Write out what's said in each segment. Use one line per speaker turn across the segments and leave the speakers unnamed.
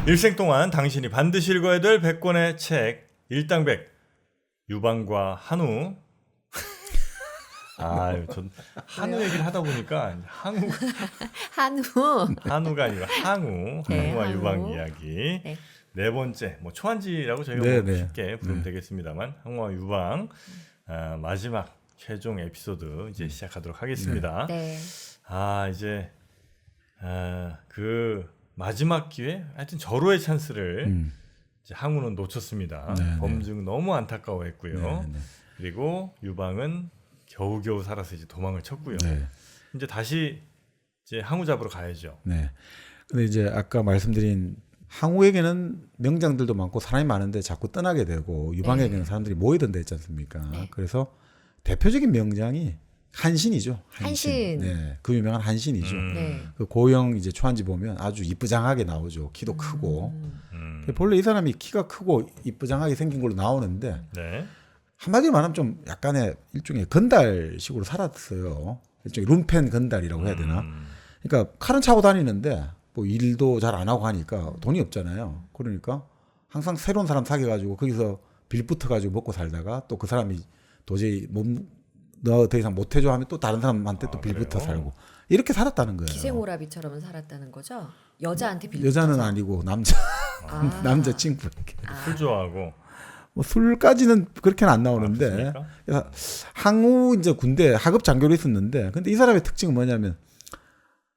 일생 동안 당신이 반드시 읽어야 될 100권의 책 일당백 유방과 한우. 전 한우 얘기를 하다 보니까 한우가 아니라 항우,
네,
항우와
항우.
유방 이야기.
네.
네 번째, 뭐 초한지라고 저희가
네,
뭐
네.
쉽게 부르면 되겠습만 항우와 유방 마지막 최종 에피소드 이제 시작하도록 하겠습니다.
네.
이제 그 마지막 기회, 하여튼 절호의 찬스를 이제 항우는 놓쳤습니다.
네,
범증 너무 안타까워했고요.
네, 네.
그리고 유방은 겨우겨우 살아서 이제 도망을 쳤고요.
네.
이제 다시 이제 항우 잡으러 가야죠.
네. 근데 이제 아까 말씀드린 항우에게는 명장들도 많고 사람이 많은데 자꾸 떠나게 되고 유방에게는 사람들이 모이던 데 있지 않습니까?
네.
그래서 대표적인 명장이 한신이죠.
한신.
네. 그 유명한 한신이죠.
네.
그 고영 이제 초한지 보면 아주 이쁘장하게 나오죠. 키도 크고. 본래 이 사람이 키가 크고 이쁘장하게 생긴 걸로 나오는데
네.
한마디로 말하면 좀 약간의 일종의 건달식으로 살았어요. 일종의 룸펜 건달이라고 해야 되나? 그러니까 칼은 차고 다니는데 뭐 일도 잘 안 하고 하니까 돈이 없잖아요. 그러니까 항상 새로운 사람 사귀어가지고 거기서 빌붙어가지고 먹고 살다가 또 그 사람이 도저히 너 더 이상 못해줘 하면 또 다른 사람한테 또 빌붙어
그래요?
살고 이렇게 살았다는 거예요.
기생오라비처럼 살았다는 거죠? 여자한테 빌려.
여자는 아니고 남자
아.
남자친구 이렇게.
술 좋아하고.
뭐 술까지는 그렇게는 안 나오는데
그렇습니까?
그래서 항우 이제 군대 하급 장교로 있었는데 근데 이 사람의 특징은 뭐냐면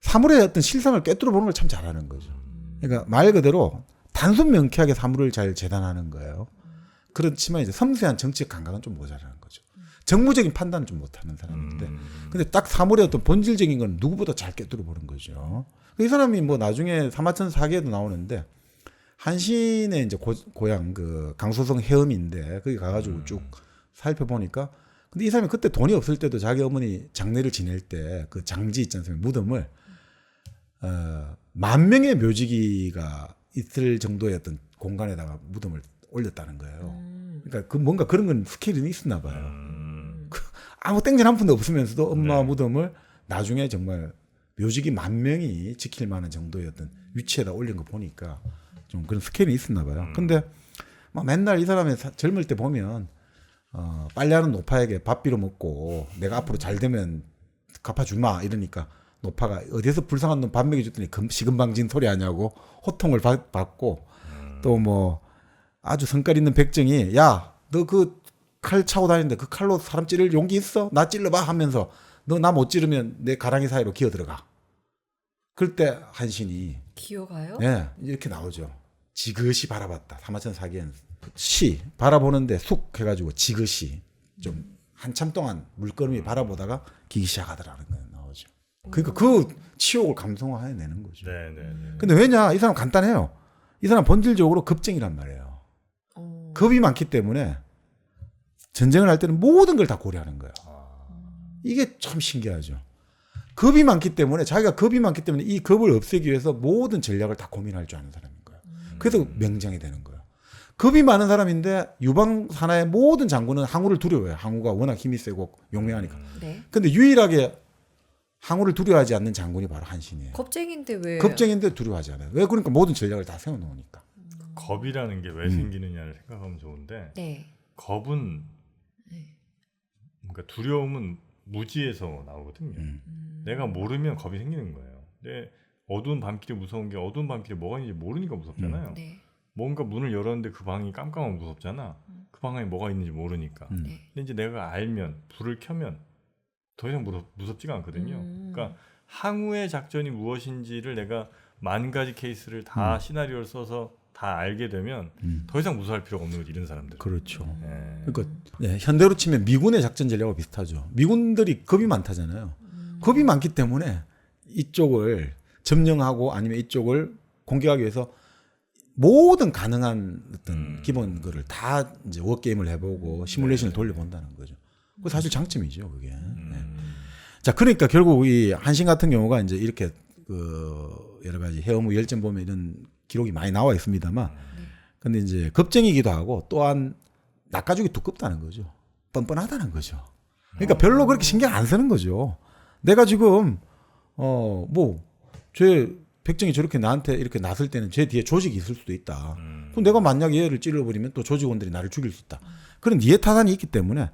사물의 어떤 실상을 꿰뚫어 보는 걸 참 잘하는 거죠. 그러니까 말 그대로 단순 명쾌하게 사물을 잘 재단하는 거예요. 그렇지만 이제 섬세한 정치적 감각은 좀 모자라는 거죠. 정무적인 판단은 좀 못하는 사람인데 근데 딱 사물의 어떤 본질적인 건 누구보다 잘 꿰뚫어 보는 거죠. 이 사람이 뭐 나중에 사마천 사기에도 나오는데 한신의 이제 고향 그 강소성 해음인데 거기 가가지고 쭉 살펴보니까 근데 이 사람이 그때 돈이 없을 때도 자기 어머니 장례를 지낼 때 그 장지 있지 않습니까? 무덤을 10,000명의 묘지기가 있을 정도의 어떤 공간에다가 무덤을 올렸다는 거예요. 그러니까 그 뭔가 그런 건 스케일이 있었나 봐요. 아무 땡전 한 푼도 없으면서도 엄마 무덤을 나중에 정말 묘지기 10,000명이 지킬 만한 정도의 어떤 위치에다 올린 거 보니까 좀 그런 스케일이 있었나 봐요. 근데 막 맨날 이 사람이 젊을 때 보면 빨래하는 노파에게 밥 빌어 먹고 내가 앞으로 잘 되면 갚아주마 이러니까 노파가 어디서 불쌍한 놈 밥 먹여줬더니 시금방진 소리 하냐고 호통을 받고 또 뭐 아주 성깔 있는 백정이 야 너 그 칼 차고 다니는데 그 칼로 사람 찌를 용기 있어? 나 찔러봐 하면서 너 나 못 찌르면 내 가랑이 사이로 기어 들어가. 그럴 때 한신이
기어가요?
네, 이렇게 나오죠. 지그시 바라봤다. 사마천 사기엔 시 바라보는데 숙 해가지고 지그시 좀 한참 동안 물끄러미 바라보다가 기기 시작하더라는 거 나오죠. 그러니까 그 치욕을 감성화해내는 거죠.
네.
근데 왜냐? 이 사람 간단해요. 이 사람 본질적으로 겁쟁이란 말이에요. 겁이 많기 때문에 전쟁을 할 때는 모든 걸 다 고려하는 거예요. 이게 참 신기하죠. 겁이 많기 때문에 자기가 겁이 많기 때문에 이 겁을 없애기 위해서 모든 전략을 다 고민할 줄 아는 사람인 거예요. 그래서 명장이 되는 거예요. 겁이 많은 사람인데 유방 산하의 모든 장군은 항우를 두려워해요. 항우가 워낙 힘이 세고 용맹하니까.
네.
근데 유일하게 항우를 두려워하지 않는 장군이 바로 한신이에요.
겁쟁인데 왜?
겁쟁인데 두려워하지 않아요. 왜 그러니까 모든 전략을 다 세워놓으니까.
겁이라는 게 왜 생기느냐를 생각하면 좋은데
네.
겁은 그러니까 두려움은 무지에서 나오거든요. 내가 모르면 겁이 생기는 거예요. 근데 어두운 밤길이 무서운 게 어두운 밤길에 뭐가 있는지 모르니까 무섭잖아요.
네.
뭔가 문을 열었는데 그 방이 깜깜하면 무섭잖아. 그 방 안에 뭐가 있는지 모르니까.
네.
근데 이제 내가 알면 불을 켜면 더 이상 무섭지가 않거든요. 그러니까 항우의 작전이 무엇인지를 내가 만 가지 케이스를 다 시나리오를 써서 다 알게 되면 더 이상 무서워할 필요가 없는 거지 이런 사람들.
그렇죠.
예.
그러니까 네, 현대로 치면 미군의 작전 전략과 비슷하죠. 미군들이 겁이 많다잖아요. 겁이 많기 때문에 이쪽을 점령하고 아니면 이쪽을 공격하기 위해서 모든 가능한 어떤 기본 거를 다 이제 워게임을 해보고 시뮬레이션을 돌려본다는 거죠. 그 사실 장점이죠, 그게. 네. 자, 그러니까 결국 이 한신 같은 경우가 이제 이렇게 그 여러 가지 해엄의 열전 보면 이런 기록이 많이 나와 있습니다만, 근데 이제 겁쟁이기도 하고 또한 낚아주기 두껍다는 거죠. 뻔뻔하다는 거죠. 그러니까 별로 그렇게 신경 안 쓰는 거죠. 내가 지금 쟤 백정이 저렇게 나한테 이렇게 나설 때는 제 뒤에 조직이 있을 수도 있다. 그럼 내가 만약에 얘를 찔러버리면 또 조직원들이 나를 죽일 수 있다. 그런 이해타산이 있기 때문에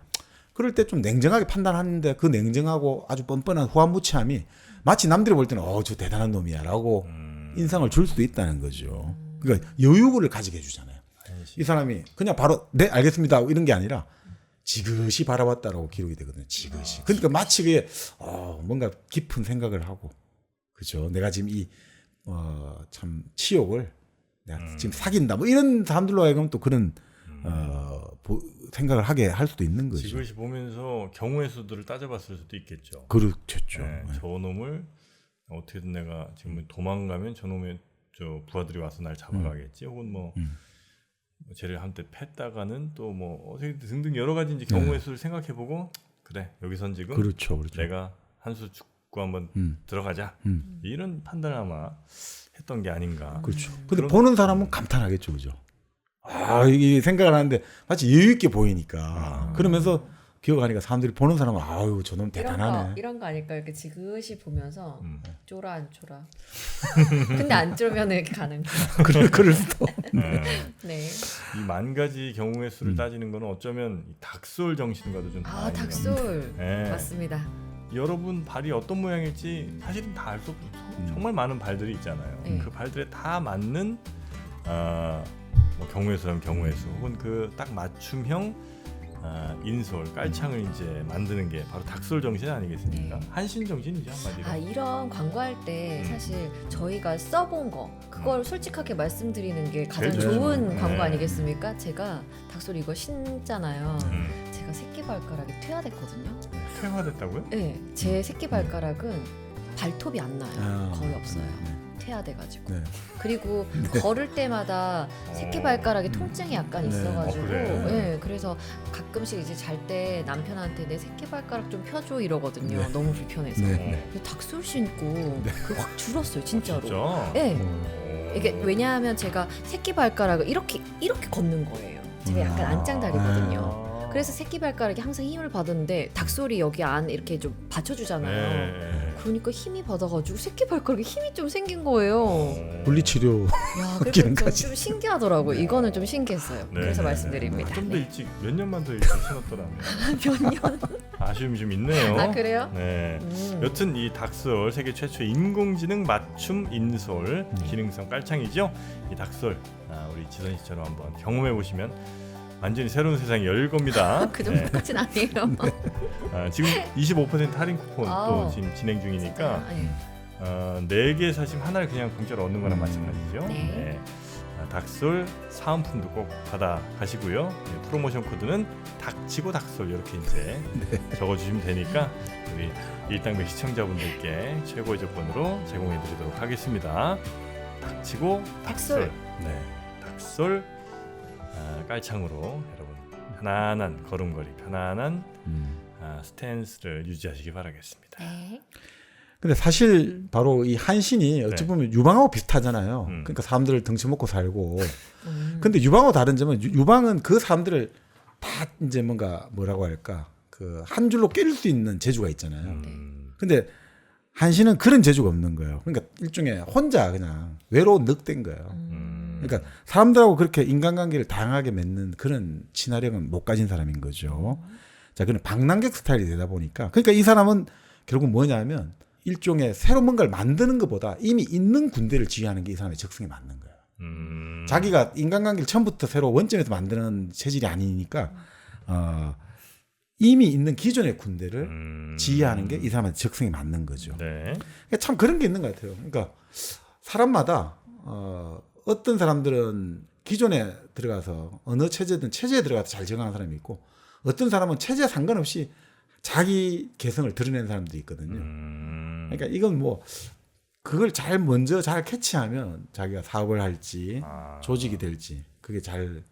그럴 때 좀 냉정하게 판단하는데 그 냉정하고 아주 뻔뻔한 후한무치함이 마치 남들이 볼 때는 저 대단한 놈이야라고 인상을 줄 수도 있다는 거죠. 그러니까 여유를 가지게 해주잖아요. 이 사람이 그냥 바로 네 알겠습니다 이런 게 아니라 지그시 바라봤다라고 기록이 되거든요. 지그시. 그러니까 마치 그게 뭔가 깊은 생각을 하고 그죠. 내가 지금 이 참 치욕을 내가 지금 사귄다 뭐 이런 사람들로 하여금 또 그런 생각을 하게 할 수도 있는 거죠.
지그시 보면서 경우의 수들을 따져봤을 수도 있겠죠.
그렇죠.
네, 저 놈을 어떻게든 내가 지금 도망가면 저 놈의 저 부하들이 와서 날 잡아가겠지. 혹은 뭐 쟤를 한때 팼다가는 또 뭐 어떻게 등등 여러 가지 이제 경우의 수를 생각해보고 그래 여기선 지금
그렇죠.
내가 한 수 죽고 한번 들어가자 이런 판단을 아마 했던 게 아닌가.
그렇죠. 근데 보는 사람은 감탄하겠죠, 그죠? 이게 생각을 하는데 마치 여유 있게 보이니까 그러면서 기억하니까 사람들이 보는 사람은 아유 저놈 대단하네.
이런 거 아닐까 이렇게 지그시 보면서 쫄아 안 쫄아. 근데 안 쫄면 이렇게 가는 거.
그럴 수도.
네.
이 만 가지 경우의 수를 따지는 거는 어쩌면 이 닭솔 정신과도 좀
아
닮은
닭솔
네.
맞습니다.
여러분 발이 어떤 모양일지 사실은 다 알 수 없고 정말 많은 발들이 있잖아요. 그 발들에 다 맞는 뭐 경우의 수라면 경우의 수 혹은 그 딱 맞춤형 인솔 깔창을 이제 만드는 게 바로 닭솔 정신 아니겠습니까?
네.
한신 정신이죠 한마디로.
이런 광고할 때 사실 저희가 써본 거 그걸 솔직하게 말씀드리는 게 가장
제일
좋은
좋죠.
광고
네.
아니겠습니까? 제가 닭솔 이거 신잖아요. 제가 새끼 발가락이 퇴화됐거든요.
퇴화됐다고요?
네, 제 새끼 발가락은 발톱이 안 나요. 거의 없어요.
네.
퇴화돼가지고.
네.
그리고 걸을 때마다 새끼 발가락에 통증이 약간
네.
있어가지고,
그래?
네, 그래서 가끔씩 이제 잘 때 남편한테 내 새끼 발가락 좀 펴줘 이러거든요.
네.
너무 불편해서.
네.
그래서 닭솔 신고 그게 확 줄었어요, 진짜로.
진짜?
네. 이게 왜냐하면 제가 새끼 발가락을 이렇게 걷는 거예요. 제가 약간 안짱다리거든요. 그래서 새끼 발가락에 항상 힘을 받았는데 닭솔이 여기 안 이렇게 좀 받쳐주잖아요.
네.
그러니까 힘이 받아가지고 새끼 발가락에 힘이 좀 생긴 거예요.
물리치료.
야, 그래서
기능까지.
좀 신기하더라고요. 이거는 좀 신기했어요. 그래서 말씀드립니다.
좀 더
네.
일찍 몇 년만 더 일찍 신었더라면
몇 년?
아쉬움이 좀 있네요.
아 그래요?
네. 여튼 이 닭솔 세계 최초 인공지능 맞춤 인솔 기능성 깔창이죠. 이 닭솔 우리 지선 씨처럼 한번 경험해 보시면 완전히 새로운 세상이 열릴 겁니다.
그 정도까지는 아니에요.
지금 25% 할인 쿠폰 또
아우.
지금 진행 중이니까
네.
4개 사시면 하나를 그냥 공짜로 얻는 거랑 마찬가지죠.
네.
닭솔 사은품도 꼭 받아 가시고요. 프로모션 코드는 닥치고 닭솔 이렇게 이제 적어주시면 되니까 우리 일당백 시청자분들께 최고의 조건으로 제공해드리도록 하겠습니다. 닥치고 닭솔. 네, 닭솔 깔창으로 여러분 편안한 걸음걸이, 편안한 스탠스를 유지하시기 바라겠습니다.
네.
근데 사실 바로 이 한신이 어찌
네.
보면 유방하고 비슷하잖아요. 그러니까 사람들을 등치 먹고 살고.
음.
근데 유방하고 다른 점은 유방은 그 사람들을 다 이제 뭐라고 할까 그 한 줄로 낄 수 있는 재주가 있잖아요. 근데 한신은 그런 재주가 없는 거예요. 그러니까 일종의 혼자 그냥 외로운 늑대인 거예요. 그러니까 사람들하고 그렇게 인간관계를 다양하게 맺는 그런 친화력은 못 가진 사람인 거죠. 자, 그는 방랑객 스타일이 되다 보니까 그러니까 이 사람은 결국 뭐냐면 일종의 새로 뭔가를 만드는 것보다 이미 있는 군대를 지휘하는 게 이 사람의 적성에 맞는 거예요. 자기가 인간관계를 처음부터 새로 원점에서 만드는 체질이 아니니까 이미 있는 기존의 군대를 지휘하는 게 이 사람의 적성에 맞는 거죠.
네.
그러니까 참 그런 게 있는 것 같아요. 그러니까 사람마다 어떤 사람들은 기존에 들어가서 어느 체제든 체제에 들어가서 잘 적응하는 사람이 있고 어떤 사람은 체제에 상관없이 자기 개성을 드러내는 사람들이 있거든요. 그러니까 이건 뭐 그걸 먼저 잘 캐치하면 자기가 사업을 할지 조직이 될지 그게 잘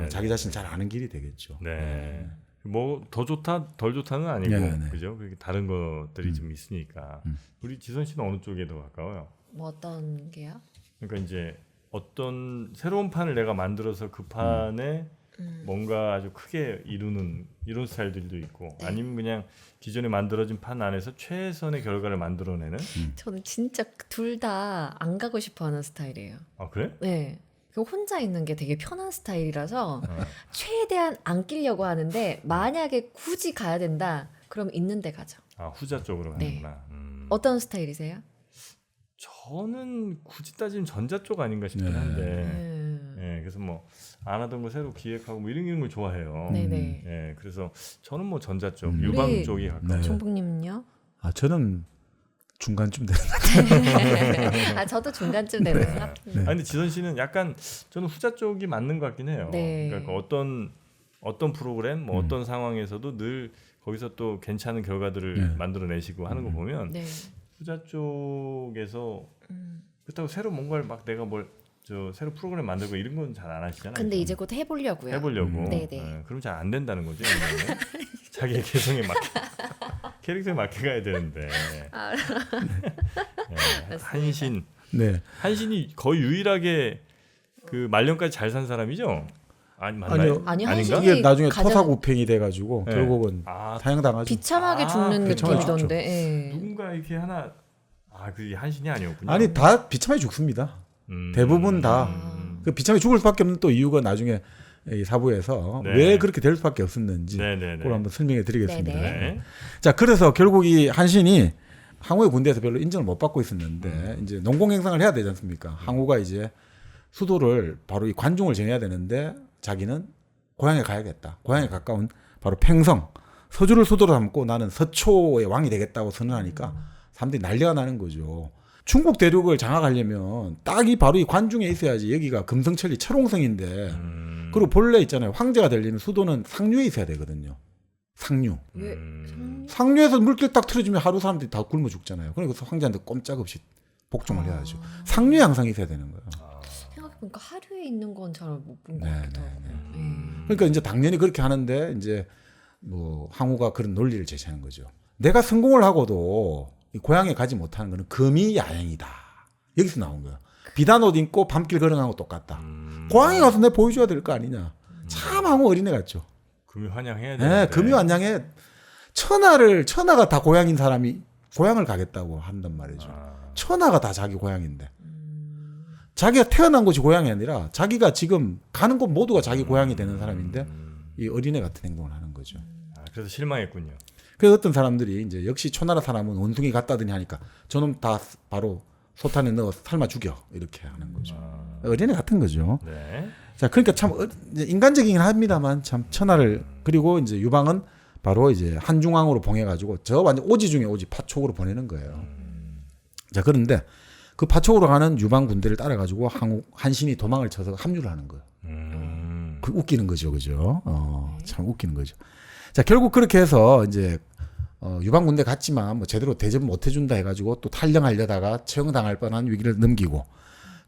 자기 자신 잘 아는 길이 되겠죠.
네. 뭐 더 좋다 덜 좋다는 아니고
네.
그죠? 그렇게 다른 것들이 좀 있으니까 우리 지선 씨는 어느 쪽에 더 가까워요?
뭐 어떤 게요?
그러니까 이제 어떤 새로운 판을 내가 만들어서 그 판에 뭔가 아주 크게 이루는 이런 스타일들도 있고
네.
아니면 그냥 기존에 만들어진 판 안에서 최선의 결과를 만들어내는.
저는 진짜 둘 다 안 가고 싶어하는 스타일이에요.
아 그래?
네. 그 혼자 있는 게 되게 편한 스타일이라서
어.
최대한 안 끼려고 하는데 만약에 굳이 가야 된다 그럼 있는 데 가죠.
아 후자 쪽으로
네.
가는구나.
어떤 스타일이세요?
저는 굳이 따지면 전자 쪽 아닌가 싶긴
네.
한데. 예, 그래서 뭐 안 하던 거 새로 기획하고 뭐 이런 걸 좋아해요.
네네.
예, 그래서 저는 뭐 전자 쪽,
우리-
유방 쪽이 가까워.
네.
종북님은요?
아 저는 중간쯤 되는
아 저도 중간쯤 되는 것 같은데.
아 근데 지선 씨는 약간 저는 후자 쪽이 맞는 것 같긴 해요.
네.
그러니까 어떤 프로그램, 뭐 어떤 상황에서도 늘 거기서 또 괜찮은 결과들을
네.
만들어내시고 하는 거 보면
네.
후자 쪽에서
음.
그렇다고 새로 뭔가를 막 내가 새로 프로그램 만들고 이런 건 잘 안 하시잖아요.
근데 이제 곧 해보려고요.
해보려고.
네네.
예, 그럼 잘 안 된다는 거죠. 이거는. 자기의 개성에 맞게 캐릭터에 맞게 가야 되는데.
아.
예, 한신
네.
한신이 거의 유일하게 그 말년까지 잘 산 사람이죠. 아니 맞나요?
아니요.
아니
아닌가?
한신이
이게 나중에
가장
토사구팽이 돼가지고
네.
결국은
아
사형당하죠.
비참하게
아,
죽는
비참하게
느낌이던데. 예.
누군가 이렇게 하나 그게 한신이 아니었군요.
아니 다 비참하게 죽습니다. 대부분 다. 그 비참하게 죽을 수밖에 없는 또 이유가 나중에 이 사부에서
네.
왜 그렇게 될 수밖에 없었는지
네네네.
그걸 한번 설명해 드리겠습니다.
네네.
네.
자, 그래서 결국 이 한신이 항우의 군대에서 별로 인정을 못 받고 있었는데 이제 농공 행상을 해야 되지 않습니까? 항우가 이제 수도를 바로 이 관중을 정해야 되는데 자기는 고향에 가야겠다. 고향에 가까운 바로 팽성, 서주를 수도로 삼고 나는 서초의 왕이 되겠다고 선언하니까 사람들이 난리가 나는 거죠. 중국 대륙을 장악하려면 딱이 바로 이 관중에 있어야지. 여기가 금성천리 철옹성인데 그리고 본래 있잖아요. 황제가 되려면 수도는 상류에 있어야 되거든요. 상류.
왜?
상류에서 물길 딱 틀어주면 하루 사람들이 다 굶어 죽잖아요. 그래서 황제한테 꼼짝없이 복종을 해야죠. 상류에 항상 있어야 되는 거예요.
생각해보니까 하류에 있는 건 잘 못 본 것
네,
같기도 하고.
그러니까 이제 당연히 그렇게 하는데 이제 뭐 항우가 그런 논리를 제시하는 거죠. 내가 성공을 하고도 이 고향에 가지 못하는 거는 금이 야행이다. 여기서 나온 거예요. 비단 옷 입고 밤길 걸어가는 거 똑같다. 고향에 가서 내 보여줘야 될 거 아니냐. 참 항우 어린애 같죠.
금이 환영해야
네,
되는데.
금이 완양해 천하가 다 고향인 사람이 고향을 가겠다고 한단 말이죠. 천하가 다 자기 고향인데. 자기가 태어난 곳이 고향이 아니라 자기가 지금 가는 곳 모두가 자기 고향이 되는 사람인데 이 어린애 같은 행동을 하는 거죠.
그래서 실망했군요.
그래서 어떤 사람들이 이제 역시 초나라 사람은 원숭이 같다더니 하니까 저놈 다 바로 소탄에 넣어 삶아 죽여 이렇게 하는 거죠. 어린애 같은 거죠.
네.
자, 그러니까 참 이제 인간적이긴 합니다만 참 천하를 그리고 이제 유방은 바로 이제 한중왕으로 봉해가지고 저 완전 오지 중에 오지 파촉으로 보내는 거예요. 자, 그런데 그 파촉으로 가는 유방 군대를 따라가지고 한신이 도망을 쳐서 합류를 하는 거예요. 그 웃기는 거죠, 그죠? 참 웃기는 거죠. 자, 결국 그렇게 해서 이제 유방 군대 갔지만 뭐 제대로 대접 못 해준다 해가지고 또 탈영하려다가 처형당할 뻔한 위기를 넘기고.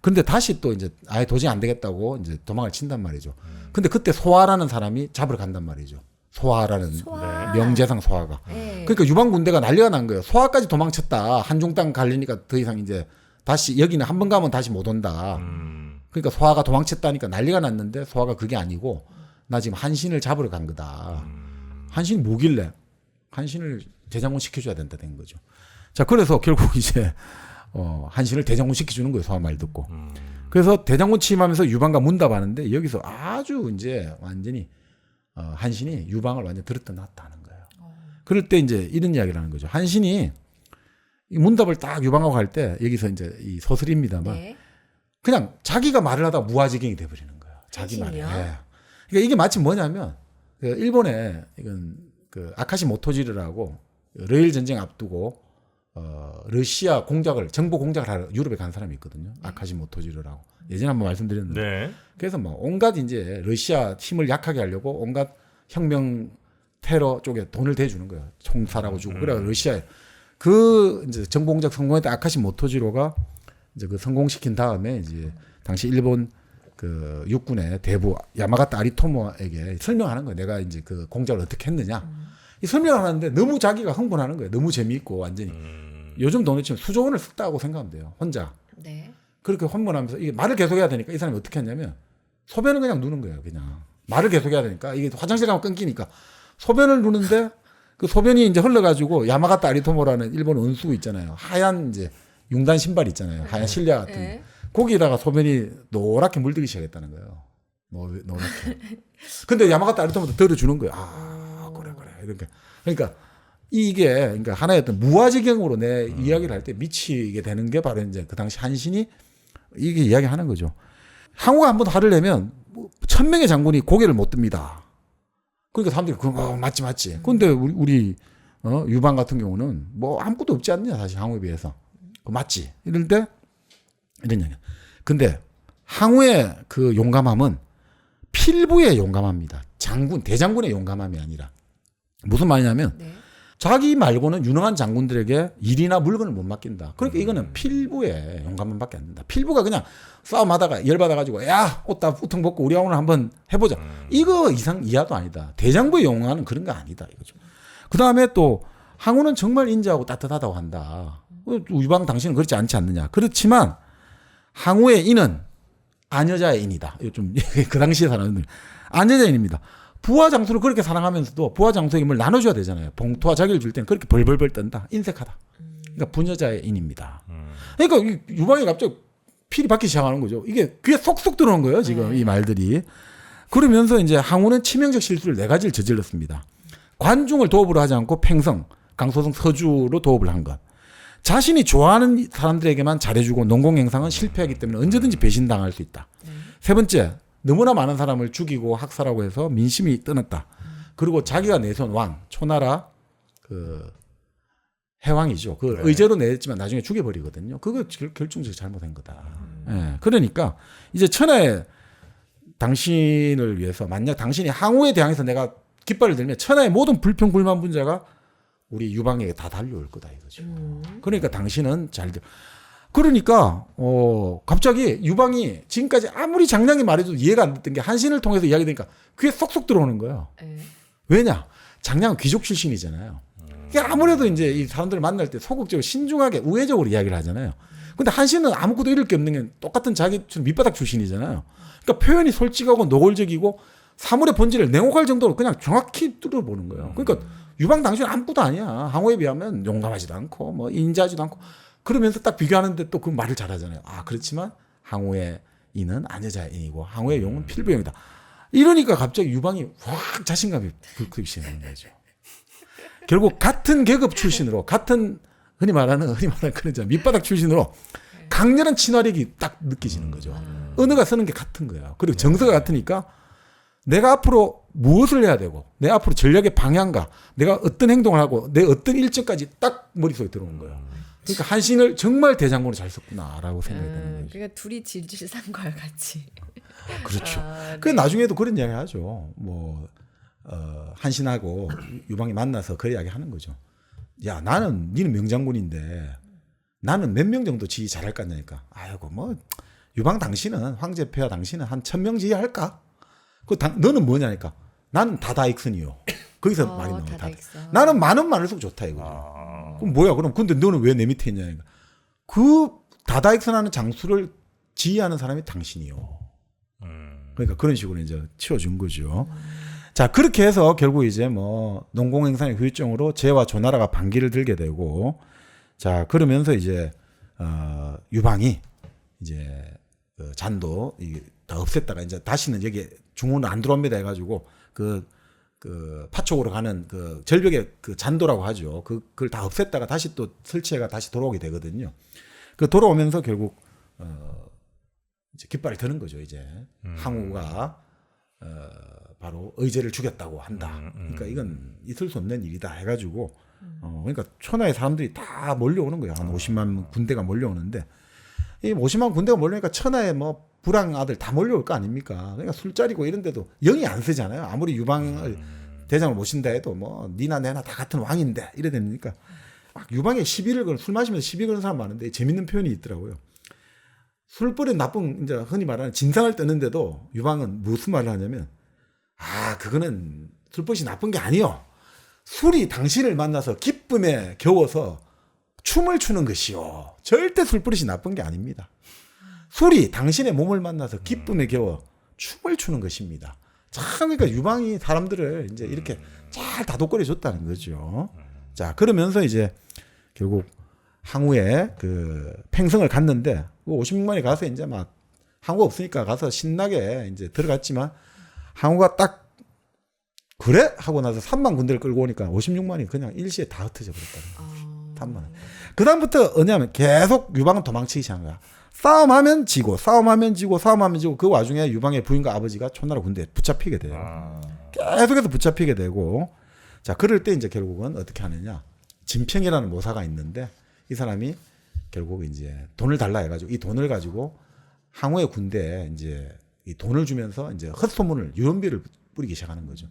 근데 다시 또 이제 아예 도저히 안 되겠다고 이제 도망을 친단 말이죠. 근데 그때 소화라는 사람이 잡으러 간단 말이죠. 소화라는
소화.
명재상 소화가.
네.
그러니까 유방 군대가 난리가 난 거예요. 소화까지 도망쳤다. 한중 땅 갈리니까 더 이상 이제 다시 여기는 한 번 가면 다시 못 온다. 그러니까 소화가 도망쳤다니까 난리가 났는데 소화가 그게 아니고 나 지금 한신을 잡으러 간 거다. 한신이 뭐길래? 한신을 대장군 시켜줘야 된다 된 거죠. 자, 그래서 결국 이제 한신을 대장군 시켜주는 거예요. 소화 말 듣고. 그래서 대장군 취임하면서 유방과 문답하는데 여기서 아주 이제 완전히 한신이 유방을 완전 들었다 놨다 하는 거예요. 그럴 때 이제 이런 이야기를 하는 거죠. 한신이 이 문답을 딱 유방하고 갈 때 여기서 이제 이 서술입니다만
네.
그냥 자기가 말을 하다가 무아지경이 돼버리는 거예요. 자기 말에.
한신이요?
예. 그러니까 이게 마치 뭐냐면 그 일본에 이건 그 아카시 모토지르라고 러일 전쟁 앞두고 러시아 공작을 정보 공작을 하러 유럽에 간 사람이 있거든요. 아카시 모토지르라고 예전에 한번 말씀드렸는데.
네.
그래서 뭐 온갖 이제 러시아 힘을 약하게 하려고 온갖 혁명 테러 쪽에 돈을 대주는 거예요. 총살하고 주고. 그래 러시아에 그 이제 정보 공작 성공했던 아카시 모토지로가 이제 그 성공시킨 다음에 이제 당시 일본 그 육군의 대부 야마가타 아리토모에게 설명하는 거예요. 내가 이제 그 공작을 어떻게 했느냐. 이 설명을 하는데 너무 자기가 흥분하는 거예요. 너무 재미있고 완전히. 요즘 돈을 치면 수조 원을 썼다고 생각하면 돼요. 혼자.
네.
그렇게 흥분하면서 이게 말을 계속해야 되니까 이 사람이 어떻게 했냐면 소변을 그냥 누는 거예요. 그냥 말을 계속해야 되니까 이게 화장실 가면 끊기니까 소변을 누는데 그 소변이 이제 흘러가지고 야마가타 아리토모라는 일본 원수 있잖아요. 하얀 이제 융단 신발 있잖아요. 하얀 실내 같은.
네.
거기다가 소변이 노랗게 물들기 시작했다는 거예요. 노랗게. 근데 야마가타 아리토모도 들어주는 거예요. 아 그래 이렇게. 그러니까 이게 그러니까 하나의 어떤 무화지경으로 내 이야기를 할 때 미치게 되는 게 바로 이제 그 당시 한신이 이게 이야기하는 거죠. 항우가 한번 화를 내면 1000명의 장군이 고개를 못 듭니다. 그러니까 사람들이 맞지. 근데 우리 유방 같은 경우는 뭐 아무것도 없지 않냐 사실 항우에 비해서. 맞지. 이럴 때 이런 얘기. 근데 항우의 그 용감함은 필부의 용감합니다. 대장군의 용감함이 아니라 무슨 말이냐면
네.
자기 말고는 유능한 장군들에게 일이나 물건을 못 맡긴다. 그러니까 이거는 필부의 용감함밖에 안 된다. 필부가 그냥 싸움하다가 열받아가지고 야 옷 다 우통 벗고 우리 오늘 한번 해보자. 이거 이하도 아니다. 대장부의 용감은 그런 거 아니다. 이거죠. 그 다음에 또 항우는 정말 인자하고 따뜻하다고 한다. 유방 당신은 그렇지 않지 않느냐. 그렇지만 항우의 인은 아녀자의 인이다. 이거 좀 그 당시에 사람들 아녀자의 인입니다. 부하 장수를 그렇게 사랑하면서도 부하 장수의 힘을 나눠줘야 되잖아요. 봉투와 자기를 줄 때는 그렇게 벌벌벌 떤다. 인색하다. 그러니까 부녀자의 인입니다. 그러니까 유방이 갑자기 필이 받기 시작하는 거죠. 이게 귀에 쏙쏙 들어오는 거예요. 지금 이 말들이. 그러면서 이제 항우는 치명적 실수를 4가지를 저질렀습니다. 관중을 도읍으로 하지 않고 팽성, 강소성, 서주로 도읍을 한 것. 자신이 좋아하는 사람들에게만 잘해주고 농공행상은 실패하기 때문에 언제든지 배신당할 수 있다. 3번째, 너무나 많은 사람을 죽이고 학살하고 해서 민심이 떠났다. 그리고 자기가 내세운 왕, 초나라 그 해왕이죠. 그 의제로 내했지만 나중에 죽여버리거든요. 그거 결정적으로 잘못한 거다. 예. 그러니까 이제 천하의 당신을 위해서 만약 당신이 항우에 대항해서 내가 깃발을 들면 천하의 모든 불평 불만 분자가 우리 유방에게 다 달려올 거다 이거죠. 그러니까 당신은 잘 돼. 그러니까 갑자기 유방이 지금까지 아무리 장량이 말해도 이해가 안 됐던 게 한신을 통해서 이야기되니까 귀에 쏙쏙 들어오는 거예요. 왜냐? 장량은 귀족 출신이잖아요. 그러니까 아무래도 이제 이 사람들을 만날 때 소극적으로 신중하게 우회적으로 이야기를 하잖아요. 근데 한신은 아무것도 잃을 게 없는 게 똑같은 자기 밑바닥 출신이잖아요. 그러니까 표현이 솔직하고 노골적이고 사물의 본질을 냉혹할 정도로 그냥 정확히 뚫어보는 거예요. 그러니까 유방 당신은 아무것도 아니야. 항우에 비하면 용감하지도 않고 뭐 인자하지도 않고 그러면서 딱 비교하는데 또 그 말을 잘하잖아요. 아 그렇지만 항우의 인은 아녀자의 인이고 항우의 용은 필부용이다. 이러니까 갑자기 유방이 확 자신감이 불끈 시작하는 거죠. 결국 같은 계급 출신으로 같은 흔히 말하는 그런 밑바닥 출신으로 강렬한 친화력이 딱 느껴지는 거죠. 언어가 쓰는 게 같은 거예요. 그리고 정서가 같으니까 내가 앞으로 무엇을 해야 되고 내 앞으로 전략의 방향과 내가 어떤 행동을 하고 내 어떤 일정까지 딱 머릿속에 들어오는 거예요. 그러니까 한신을 정말 대장군으로 잘 썼구나라고 생각이 드는 거죠.
그러니까 둘이 질질 산 거야 같이.
그렇죠.
네.
그 나중에도 그런 이야기 하죠. 한신하고 유방이 만나서 그 이야기 하는 거죠. 야 니는 명장군인데 나는 몇 명 정도 지휘 잘할 거 아니까. 아이고 유방 당신은 황제 폐하 당신은 한 1000명 지휘할까? 너는 뭐냐니까. 나는 다다익선이요. 거기서 말이 나와요. 나는 많을수록 좋다 이거죠. 그럼 뭐야? 근데 너는 왜 내 밑에 있냐니까. 그 다다익선하는 장수를 지휘하는 사람이 당신이요. 그러니까 그런 식으로 이제 치워준 거죠. 자 그렇게 해서 결국 이제 농공행상의 효율적으로 제와 조나라가 반기를 들게 되고 자 그러면서 이제 유방이 이제 잔도 다 없앴다가 이제 다시는 여기 중원은 안 들어옵니다 해가지고 그 파촉으로 가는 그 절벽의 그 잔도라고 하죠. 그걸 다 없앴다가 다시 또 설치해가 다시 돌아오게 되거든요. 그 돌아오면서 결국 이제 깃발을 드는 거죠. 이제 항우가 바로 의제를 죽였다고 한다. 그러니까 이건 있을 수 없는 일이다 해가지고 그러니까 천하의 사람들이 다 몰려오는 거예요. 한 50만 군대가 몰려오는데 이 50만 군대가 몰려오니까 천하의 불황 아들 다 몰려올 거 아닙니까? 그러니까 술자리고 이런 데도 영이 안 쓰잖아요. 아무리 유방을 대장을 모신다 해도 니나 내나 다 같은 왕인데 이래 되니까 막 유방에 시비를 걸는 술 마시면서 시비 거는 사람 많은데 재밌는 표현이 있더라고요. 술버릇 나쁜 이제 흔히 말하는 진상을 뜨는데도 유방은 무슨 말을 하냐면 그거는 술버릇이 나쁜 게 아니요. 술이 당신을 만나서 기쁨에 겨워서 춤을 추는 것이요. 절대 술버릇이 나쁜 게 아닙니다. 술이 당신의 몸을 만나서 기쁨에 겨워 춤을 추는 것입니다. 참 그러니까 유방이 사람들을 이제 이렇게 잘 다독거려 줬다는 거죠. 자, 그러면서 이제 결국 항우에 그 팽성을 갔는데 56만이 가서 이제 막 항우가 없으니까 가서 신나게 이제 들어갔지만 항우가 딱 그래 하고 나서 3만 군대를 끌고 오니까 56만이 그냥 일시에 다 흩어져 버렸다는 거예요. 3만. 그다음부터 뭐냐면 계속 유방은 도망치기 시작한 거야. 싸움하면 지고 싸움하면 지고 싸움하면 지고 그 와중에 유방의 부인과 아버지가 초나라 군대에 붙잡히게 돼요. 계속해서 붙잡히게 되고 자 그럴 때 이제 결국은 어떻게 하느냐 진평이라는 모사가 있는데 이 사람이 결국 이제 돈을 달라 해가지고 이 돈을 가지고 항우의 군대에 이제 이 돈을 주면서 이제 헛소문을 유언비를 뿌리기 시작하는 거죠.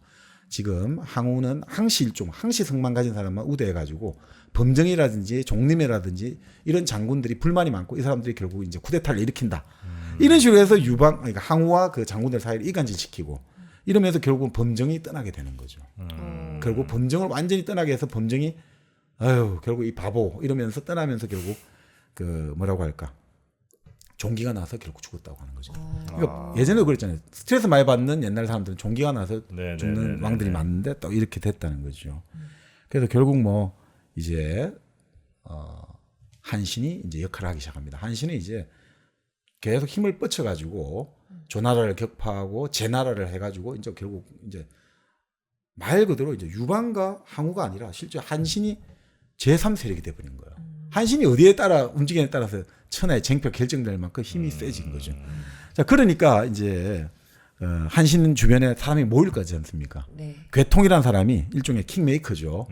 지금 항우는 항시 일종, 항시 성만 가진 사람만 우대해가지고 범정이라든지 종림이라든지 이런 장군들이 불만이 많고 이 사람들이 결국 이제 쿠데타를 일으킨다. 이런 식으로 해서 유방, 그러니까 항우와 그 장군들 사이를 이간질시키고 이러면서 결국 범정이 떠나게 되는 거죠. 결국 범정을 완전히 떠나게 해서 범정이 아유 결국 이 바보 이러면서 떠나면서 결국 그 뭐라고 할까 종기가 나서 결국 죽었다고 하는 거죠. 그러니까 예전에도 그랬잖아요. 스트레스 많이 받는 옛날 사람들은 종기가 나서 죽는 왕들이 많은데 또 이렇게 됐다는 거죠. 그래서 결국 뭐 이제 한신이 이제 역할을 하기 시작합니다. 한신이 이제 계속 힘을 뻗쳐가지고 조나라를 격파하고 제나라를 해가지고 이제 결국 이제 말 그대로 이제 유방과 항우가 아니라 실제 한신이 제3세력이 돼버린 거예요. 한신이 어디에 따라 움직임에 따라서 천하의 쟁표 결정될 만큼 힘이 세진 거죠. 자, 그러니까 이제 한신 주변에 사람이 모일 거지 않습니까?
네.
괴통이라는 사람이 일종의 킹메이커죠.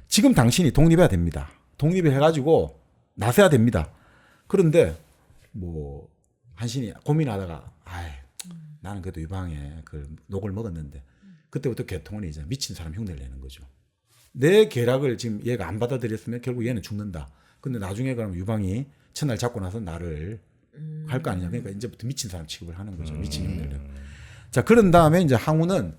지금 당신이 독립해야 됩니다. 독립을 해가지고 나서야 됩니다. 그런데 뭐 한신이 고민하다가 나는 그래도 유방에 그 녹을 먹었는데 그때부터 괴통은 이제 미친 사람 흉내를 내는 거죠. 내 계략을 지금 얘가 안 받아들였으면 결국 얘는 죽는다. 근데 나중에 그럼 유방이 첫날 잡고 나서 나를 할 거 아니냐. 그러니까 이제부터 미친 사람 취급을 하는 거죠. 미친 흉내를. 자, 그런 다음에 이제 항우는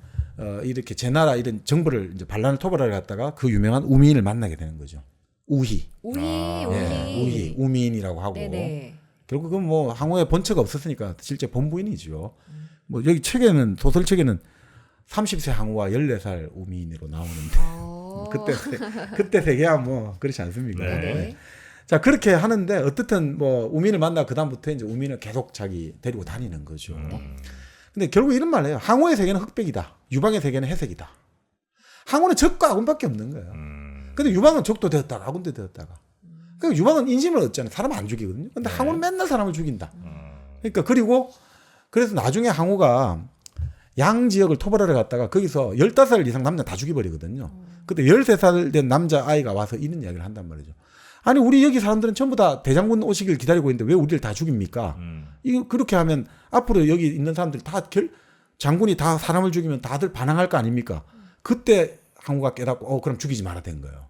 이렇게 제나라 이런 정부를 이제 반란을 토벌하러 갔다가 그 유명한 우미인을 만나게 되는 거죠. 우희. 우희. 우미인이라고 하고.
네네.
결국은 뭐 항우의 본처가 없었으니까 실제 본부인이죠. 뭐 여기 책에는 소설책에는 30세 항우와 14살 우미인으로 나오는데 그때 세계야 뭐 그렇지 않습니까?
네.
자 그렇게 하는데 어떻든 뭐 우민을 만나 그 다음부터 이제 우민을 계속 자기 데리고 다니는 거죠. 근데 결국 이런 말을 해요. 항우의 세계는 흑백이다. 유방의 세계는 회색이다. 항우는 적과 아군밖에 없는 거예요. 근데 유방은 적도 되었다가 아군도 되었다가. 그러니까 유방은 인심을 얻잖아요. 사람 안 죽이거든요. 근데 항우는 맨날 사람을 죽인다. 그러니까 그리고 그래서 나중에 항우가 양 지역을 토벌하러 갔다가 거기서 15살 이상 남자 다 죽여버리거든요. 그때 13살 된 남자 아이가 와서 이런 이야기를 한단 말이죠. 아니 우리 여기 사람들은 전부 다 대장군 오시길 기다리고 있는데 왜 우리를 다 죽입니까? 이거 그렇게 하면 앞으로 여기 있는 사람들 다 장군이 다 사람을 죽이면 다들 반항할 거 아닙니까? 그때 항우가 깨닫고 그럼 죽이지 마라 된 거예요.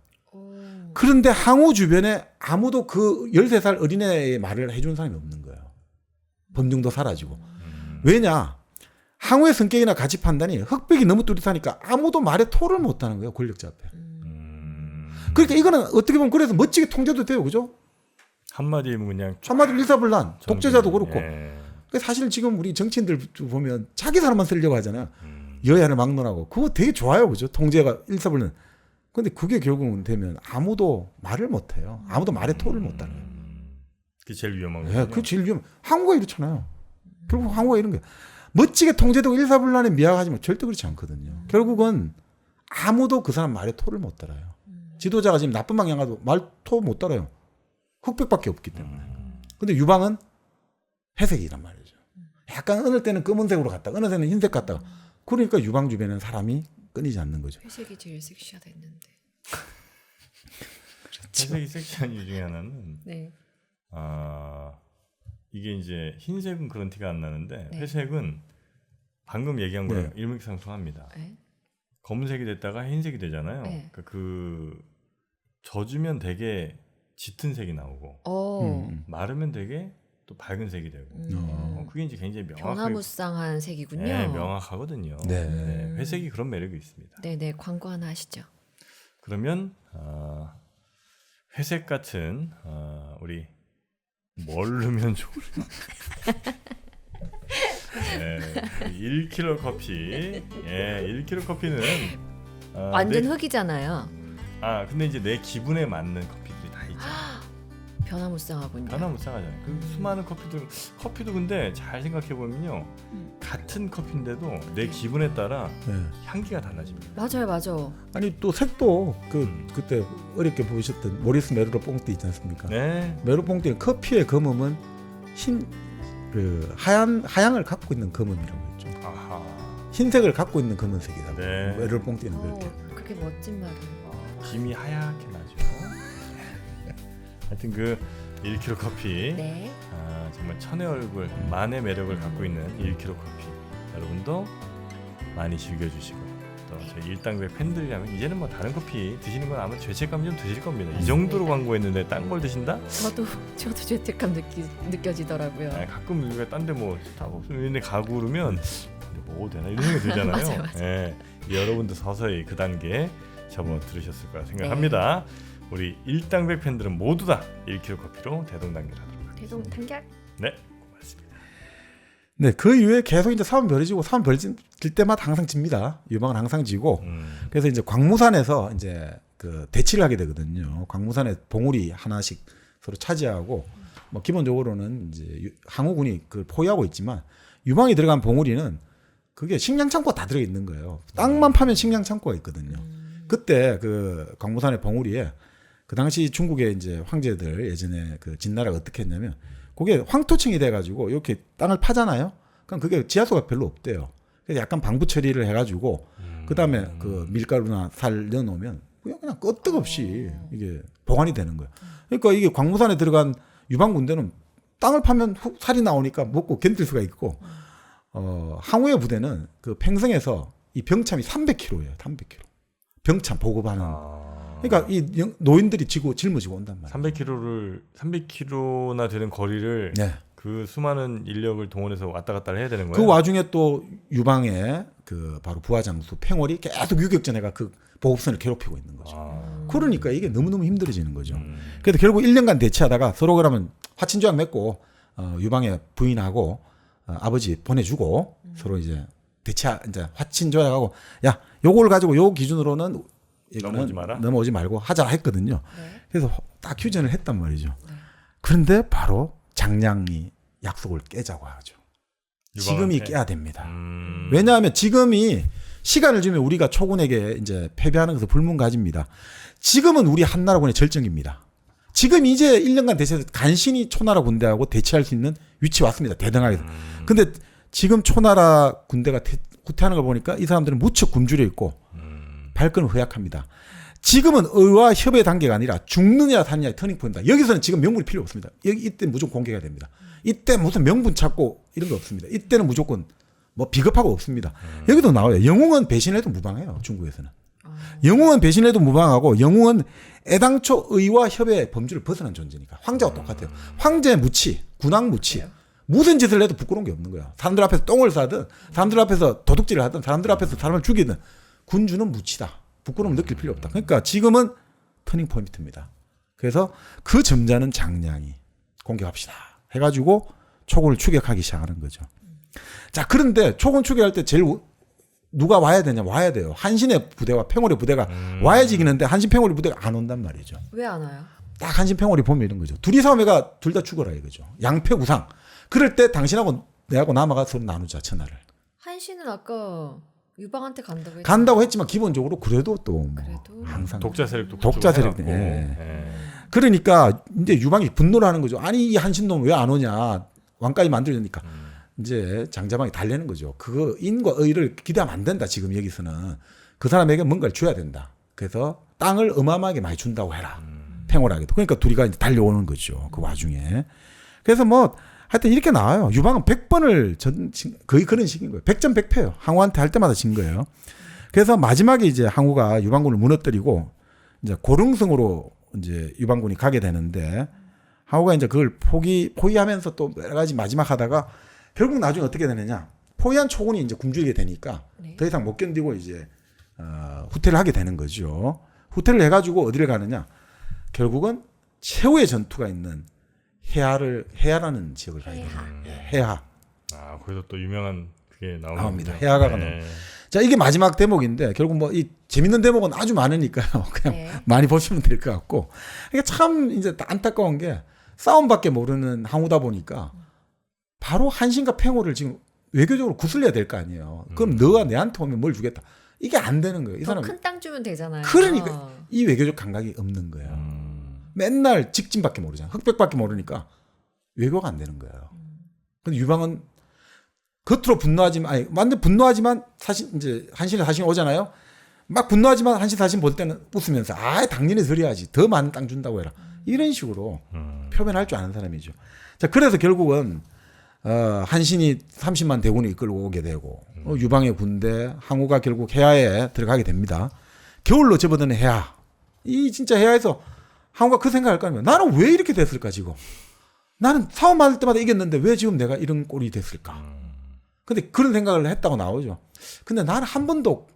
그런데 항우 주변에 아무도 그 13살 어린애의 말을 해준 사람이 없는 거예요. 범증도 사라지고. 왜냐? 항우의 성격이나 가치 판단이 흑백이 너무 뚜렷하니까 아무도 말에 토를 못하는 거예요. 권력자 앞에. 그러니까 이거는 어떻게 보면 그래서 멋지게 통제도 돼요. 그죠?
한마디면 그냥
한마디로 일사불란. 독재자도 그렇고.
예.
사실 지금 우리 정치인들 보면 자기 사람만 쓰려고 하잖아요. 여야를 막론하고. 그거 되게 좋아요. 그죠? 통제가 일사불란. 근데 그게 결국은 되면 아무도 말을 못해요. 아무도 말에 토를 못 달아요.
그게 제일 위험한 거예요.
네, 그게 제일 위험. 항우가 이렇잖아요. 결국 항우가 이런 거예요. 멋지게 통제되고 일사불란에 미화하지만 절대 그렇지 않거든요. 결국은 아무도 그 사람 말에 토를 못 달아요. 지도자가 지금 나쁜 방향 가도 말토 못 달아요. 흑백밖에 없기 때문에. 근데 유방은 회색이란 말이죠. 약간 어느 때는 검은색으로 갔다가 어느 때는 흰색 갔다가. 그러니까 유방 주변에는 사람이 끊이지 않는 거죠.
회색이 제일 섹시하다 했는데.
회색이 섹시한 이유 중에 하나는
네.
이게 이제 흰색은 그런 티가 안 나는데
네.
회색은 방금 얘기한 거예요.
네.
일맥상통합니다.
네.
검은색이 됐다가 흰색이 되잖아요.
네.
그러니까 그 젖으면 되게 짙은 색이 나오고 마르면 되게 또 밝은 색이 되고 그게 이제 굉장히 명확하게
변화무쌍한 색이군요.
네, 명확하거든요.
네.
네, 회색이 그런 매력이 있습니다.
네네, 광고 하나 하시죠.
그러면 회색 같은 우리 뭘 넣으면 좋을까? 네, 1kg 커피. 예, 1kg 커피는
완전 흙이잖아요.
근데 이제 내 기분에 맞는 커피들이 다 있잖아요.
변화무쌍하군요.
변화무쌍하잖아요. 그 수많은 커피도 근데 잘 생각해 보면요, 같은 커피인데도 내 기분에 따라
네.
향기가 달라집니다.
맞아요, 맞아.
아니 또 색도 그때 어렵게 보셨던 모리스 메르로 뽕띠 있지 않습니까?
네.
메르로 뽕띠는 커피의 검음은 하양을 갖고 있는 검음이라고 했죠.
아하.
흰색을 갖고 있는 검은색이다.
네.
메르로 뽕띠는 그렇게.
그렇게 멋진 말을.
김이 하얗게 나죠. 하여튼 그 1kg 커피.
네.
정말 천의 얼굴, 만의 매력을 갖고 있는 1kg 커피. 여러분도 많이 즐겨주시고, 또 저희 일당백 팬들이라면 이제는 뭐 다른 커피 드시는 건 아마 죄책감 좀 드실 겁니다. 이 정도로 광고했는데 딴 걸 드신다?
저도 죄책감 느껴지더라고요.
가끔 우리가 딴 데 뭐 스타벅스인데 가고 그러면 근데 뭐 먹어도 되나 이런 생각이 들잖아요.
맞아요.
예, 여러분도 서서히 그 단계에 접어들으셨을 거라 생각합니다. 우리 일당백 팬들은 모두 다 1kg 커피로 대동단결하도록 하겠습니다.
대동단결.
네, 고맙습니다.
네, 그 이후에 계속 이제 사원 벌어지고 사원 벌어질 때마다 항상 집니다. 유방은 항상 지고. 그래서 이제 광무산에서 이제 그 대치를 하게 되거든요. 광무산에 봉우리 하나씩 서로 차지하고, 뭐 기본적으로는 이제 항우군이 그걸 포위하고 있지만, 유방이 들어간 봉우리는 그게 식량 창고가 다 들어 있는 거예요. 땅만 파면 식량 창고가 있거든요. 그때 그 광무산의 봉우리에 그 당시 중국의 이제 황제들 예전에 그 진나라가 어떻게 했냐면, 그게 황토층이 돼가지고 이렇게 땅을 파잖아요. 그럼 그게 지하수가 별로 없대요. 그래서 약간 방부 처리를 해가지고 그 다음에 그 밀가루나 살 넣어놓으면 그냥 끄떡없이 이게 보관이 되는 거예요. 그러니까 이게 광무산에 들어간 유방군대는 땅을 파면 살이 나오니까 먹고 견딜 수가 있고, 항우의 부대는 그 팽성에서 이 병참이 300kg예요. 300kg. 병참 보급하는. 그러니까 이 노인들이 짊어지고 온단 말이에요.
300km나 되는 거리를
네.
그 수많은 인력을 동원해서 왔다 갔다 해야 되는 거예요.
그 와중에 또 유방의 그 바로 부하장수 팽월이 계속 유격전해가 그 보급선을 괴롭히고 있는 거죠. 그러니까 이게 너무너무 힘들어지는 거죠. 그래서 결국 1년간 대치하다가 서로 그러면 화친조약 맺고 유방의 부인하고 아버지 보내주고 서로 이제 이제 화친조약하고, 야, 요걸 가지고 요 기준으로는 넘어오지 말고 하자 했거든요.
네.
그래서 딱 휴전을 했단 말이죠. 네. 그런데 바로 장량이 약속을 깨자고 하죠. 지금이 깨야 됩니다. 왜냐하면 지금이 시간을 주면 우리가 초군에게 이제 패배하는 것을 불문가집니다. 지금은 우리 한나라군의 절정입니다. 지금 이제 1년간 대체해서 간신히 초나라 군대하고 대치할 수 있는 위치에 왔습니다. 대등하게. 근데 지금 초나라 군대가 후퇴하는 걸 보니까 이 사람들은 무척 굶주려 있고 발끈을 허약합니다. 지금은 의와 협의 단계가 아니라 죽느냐 사느냐의 터닝포인트다. 여기서는 지금 명분이 필요 없습니다. 이때 무조건 공개가 됩니다. 이때 무슨 명분 찾고 이런 거 없습니다. 이때는 무조건 뭐 비겁하고 없습니다. 여기도 나와요. 영웅은 배신해도 무방해요. 중국에서는. 영웅은 배신해도 무방하고, 영웅은 애당초 의와 협의 범주를 벗어난 존재니까. 황제와 똑같아요. 황제 무치, 군왕 무치. 무슨 짓을 해도 부끄러운 게 없는 거야. 사람들 앞에서 똥을 싸든, 사람들 앞에서 도둑질을 하든, 사람들 앞에서 사람을 죽이든, 군주는 무치다. 부끄러움을 느낄 필요 없다. 그러니까 지금은 터닝 포인트입니다. 그래서 그 점자는 장량이 공격합시다 해가지고 초군을 추격하기 시작하는 거죠. 자, 그런데 초군 추격할 때 제일 누가 와야 되냐? 와야 돼요. 한신의 부대와 팽월의 부대가 와야지 이기는데 한신 팽월의 부대가 안 온단 말이죠.
왜 안 와요?
딱 한신 팽월이 보면 이런 거죠. 둘이 싸우면 둘 다 죽어라 이거죠. 양패구상. 그럴 때 당신하고 내하고 남아가 서로 나누자 천하를.
한신은 아까 유방한테 간다고 했죠.
간다고 했지만 기본적으로 그래도 또 뭐
그래도
항상
독자 세력도
독자 세력. 그러니까 이제 유방이 분노를 하는 거죠. 아니 이 한신놈 왜 안 오냐? 왕까지 만들려니까 이제 장자방이 달래는 거죠. 그거 인과 의를 기대하면 안 된다. 지금 여기서는 그 사람에게 뭔가를 줘야 된다. 그래서 땅을 어마어마하게 많이 준다고 해라. 팽월하게도. 그러니까 둘이가 이제 달려오는 거죠. 그 와중에. 그래서 뭐 하여튼 이렇게 나와요. 유방은 100번을 거의 그런 식인 거예요. 100전 100패예요. 항우한테 할 때마다 진 거예요. 그래서 마지막에 이제 항우가 유방군을 무너뜨리고 이제 고릉성으로 이제 유방군이 가게 되는데, 항우가 이제 그걸 포위하면서 또 여러 가지 마지막 하다가 결국 나중에 어떻게 되느냐? 포위한 초군이 이제 굶주리게 되니까 더 이상 못 견디고 이제 후퇴를 하게 되는 거죠. 후퇴를 해가지고 어디를 가느냐? 결국은 최후의 전투가 있는 해하라는 지역을 가야 돼요. 해하.
아 거기서 또 유명한 그게
나옵니다.
나옵니다.
해아가가 나옵니다. 자, 이게 마지막 대목인데 결국 뭐 이 재밌는 대목은 아주 많으니까요. 그냥
네.
많이 보시면 될 것 같고. 그러니까 참 이제 안타까운 게 싸움밖에 모르는 항우다 보니까 바로 한신과 팽호를 지금 외교적으로 구슬려야 될 거 아니에요. 그럼 너가 내한테 오면 뭘 주겠다. 이게 안 되는 거예요. 이
더
사람
큰 땅 주면 되잖아요.
그러니까 이 외교적 감각이 없는 거예요. 맨날 직진밖에 모르잖아. 흑백밖에 모르니까 외교가 안 되는 거예요. 근데 유방은 겉으로 분노하지만 아니 완전 분노하지만 사실 이제 한신의 사신 오잖아요. 막 분노하지만 한신 사신 볼 때는 웃으면서 아 당연히 그래야지 더 많은 땅 준다고 해라 이런 식으로 표현할 줄 아는 사람이죠. 자 그래서 결국은 한신이 30만 대군을 이끌고 오게 되고 유방의 군대 항우가 결국 해야에 들어가게 됩니다. 겨울로 접어드는 해야 이 진짜 해야에서 항우가 그 생각할 거 아니에요. 나는 왜 이렇게 됐을까 지금 나는 싸움할 때마다 이겼는데 왜 지금 내가 이런 꼴이 됐을까. 근데 그런 생각을 했다고 나오죠. 근데 나는 한 번도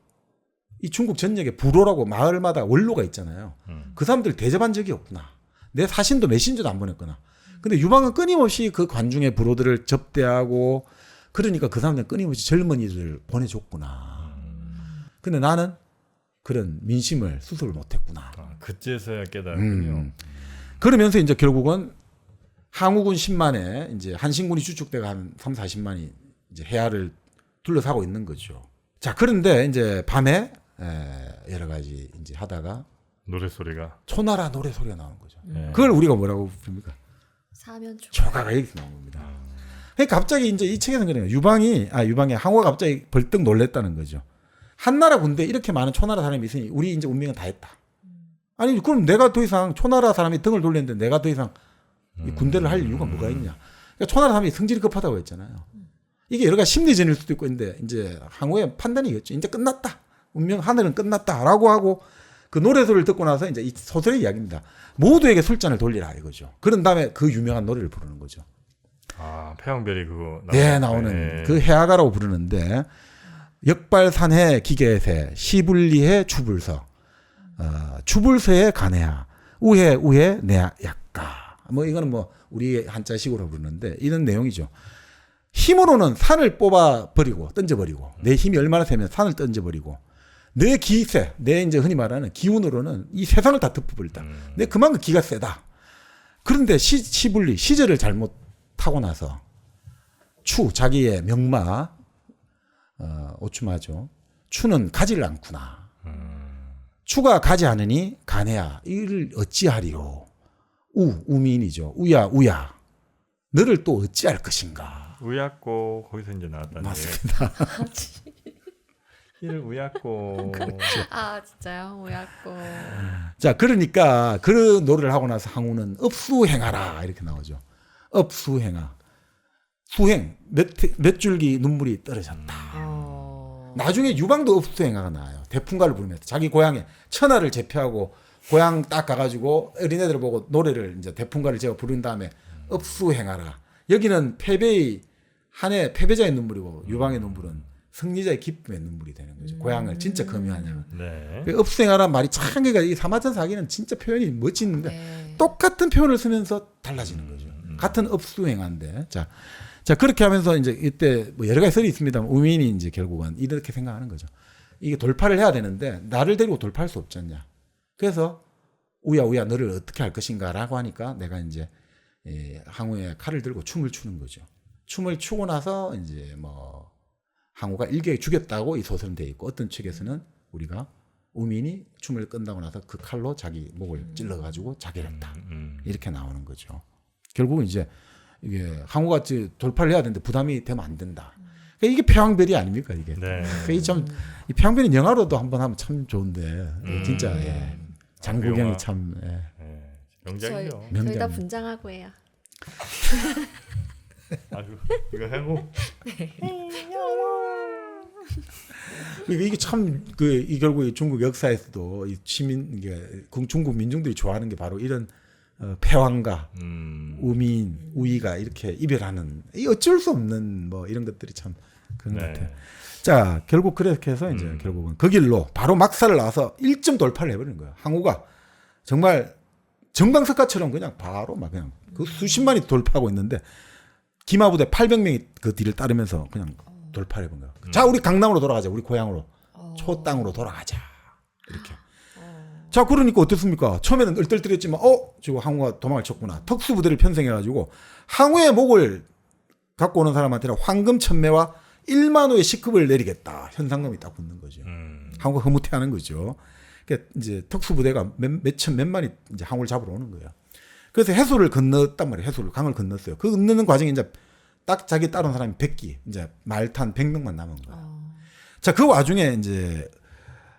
이 중국 전역에 부로라고 마을마다 원로가 있잖아요. 그 사람들 대접한 적이 없구나. 내 사신도 메신저도 안 보냈구나. 근데 유방은 끊임없이 그 관중의 부로들을 접대하고 그러니까 그 사람들은 끊임없이 젊은이들을 보내줬구나. 근데 나는 그런 민심을 수습을 못했구나.
아, 그제서야 깨달았군요.
그러면서 이제 결국은 항우군 10만에 이제 한신군이 주축돼가 한 3, 40만이 이제 해야를 둘러싸고 있는 거죠. 자, 그런데 이제 밤에 여러 가지 이제 하다가
노래 소리가
초나라 노래 소리가 나오는 거죠.
네.
그걸 우리가 뭐라고 부릅니까?
사면초.
초가가 여기서 나온 겁니다. 그러니까 갑자기 이제 이 책에서는 그래요. 유방이 항우가 갑자기 벌떡 놀랬다는 거죠. 한나라 군대에 이렇게 많은 초나라 사람이 있으니 우리 이제 운명은 다 했다. 아니 그럼 내가 더 이상 초나라 사람이 등을 돌렸는데 내가 더 이상 이 군대를 할 이유가 뭐가 있냐. 그러니까 초나라 사람이 성질이 급하다고 했잖아요. 이게 여러 가지 심리전일 수도 있고 있는데 이제 항우의 판단이겠죠. 이제 끝났다. 운명 하늘은 끝났다라고 하고 그 노래 소리를 듣고 나서 이제 이 소설의 이야기입니다. 모두에게 술잔을 돌리라 이거죠. 그런 다음에 그 유명한 노래를 부르는 거죠.
아 폐왕별이 그거
네, 나오는 그 해아가라고 부르는데 역발산해 기계세 시불리해 추불서 추불서에 가내야 우해 내야 약가 뭐 이거는 뭐 우리 한자식으로 부르는데 이런 내용이죠. 힘으로는 산을 뽑아 버리고 던져버리고 내 힘이 얼마나 세면 산을 던져버리고 내 기세 내 이제 흔히 말하는 기운으로는 이 세상을 다 덮어버린다. 내 그만큼 기가 세다. 그런데 시불리 시절을 잘못 타고 나서 자기의 명마 오추마죠. 추는 가지를 않구나. 추가 가지 않으니 가내야 이를 어찌하리요. 우민이죠. 우야 너를 또 어찌할 것인가.
우약고 거기서 이제 나왔다는
맞습니다.
이를 우약고
아 진짜요? 오약고.
자 그러니까 그 노래를 하고 나서 항우는 업수행하라 이렇게 나오죠. 업수행하 수행 몇 줄기 눈물이 떨어졌다. 나중에 유방도 업수행하가 나와요. 대풍가를 부르면서 자기 고향에 천하를 제패하고 고향 딱 가가지고 어린애들 보고 노래를 이제 대풍가를 제가 부른 다음에 업수행하라. 여기는 패배의 한해 패배자의 눈물이고 유방의 눈물은 승리자의 기쁨의 눈물이 되는 거죠. 고향을 진짜 검유하냐면.
네.
업수행하라는 말이 참 그러니까 이 사마천사기는 진짜 표현이 멋진데
네.
똑같은 표현을 쓰면서 달라지는 거죠. 같은 업수행한데 자 그렇게 하면서 이제 이때 뭐 여러 가지 설이 있습니다만 우민이 이제 결국은 이렇게 생각하는 거죠. 이게 돌파를 해야 되는데 나를 데리고 돌파할 수 없지 않냐. 그래서 우야 너를 어떻게 할 것인가라고 하니까 내가 이제 항우의 칼을 들고 춤을 추는 거죠. 춤을 추고 나서 이제 뭐 항우가 일개에 죽였다고 이 소설은 돼 있고 어떤 책에서는 우리가 우민이 춤을 끝나고 나서 그 칼로 자기 목을 찔러가지고 자결했다 이렇게 나오는 거죠. 결국은 이제 이게 항우가 돌파를 해야 되는데 부담이 되면 안 된다. 그러니까 이게 폐왕별이 아닙니까 이게.
네.
그러니까 이 폐왕별이 영화로도 한번 하면 참 좋은데 진짜 장국영이
영화.
참
명작이죠.
저희 다
명작입니다.
분장하고 해요.
아주 이거 하고
그러니까 이게 참 이 결국 이 중국 역사에서도 이 중국 민중들이 좋아하는 게 바로 이런 폐왕과 우민, 우위가 이렇게 이별하는 이 어쩔 수 없는 뭐 이런 것들이 참 그런 것 같아요. 자 결국 그렇게 해서 이제 결국은 그 길로 바로 막사를 나와서 1점 돌파를 해버리는 거예요. 항우가 정말 정방석가처럼 그냥 바로 막 그냥 그 수십만이 돌파하고 있는데 기마부대 800명이 그 뒤를 따르면서 그냥 돌파를 해본 거야. 자, 우리 강남으로 돌아가자. 우리 고향으로. 초땅으로 돌아가자. 이렇게. 자, 그러니까 어떻습니까? 처음에는 얼떨떨했지만 지금 항우가 도망을 쳤구나. 특수부대를 편성해가지고 항우의 목을 갖고 오는 사람한테는 황금 1000매와 1만 호의 시급을 내리겠다. 현상금이 딱 붙는 거죠. 항우가 흐뭇해하는 거죠. 그러니까 이제 특수부대가 몇만이 이제 항우를 잡으러 오는 거예요. 그래서 해수를 건넜단 말이에요. 해수를 강을 건넜어요. 그 건너는 과정에 이제 딱 자기 따른 사람이 100기, 이제 말 탄 100명만 남은 거예요. 자, 그 와중에 이제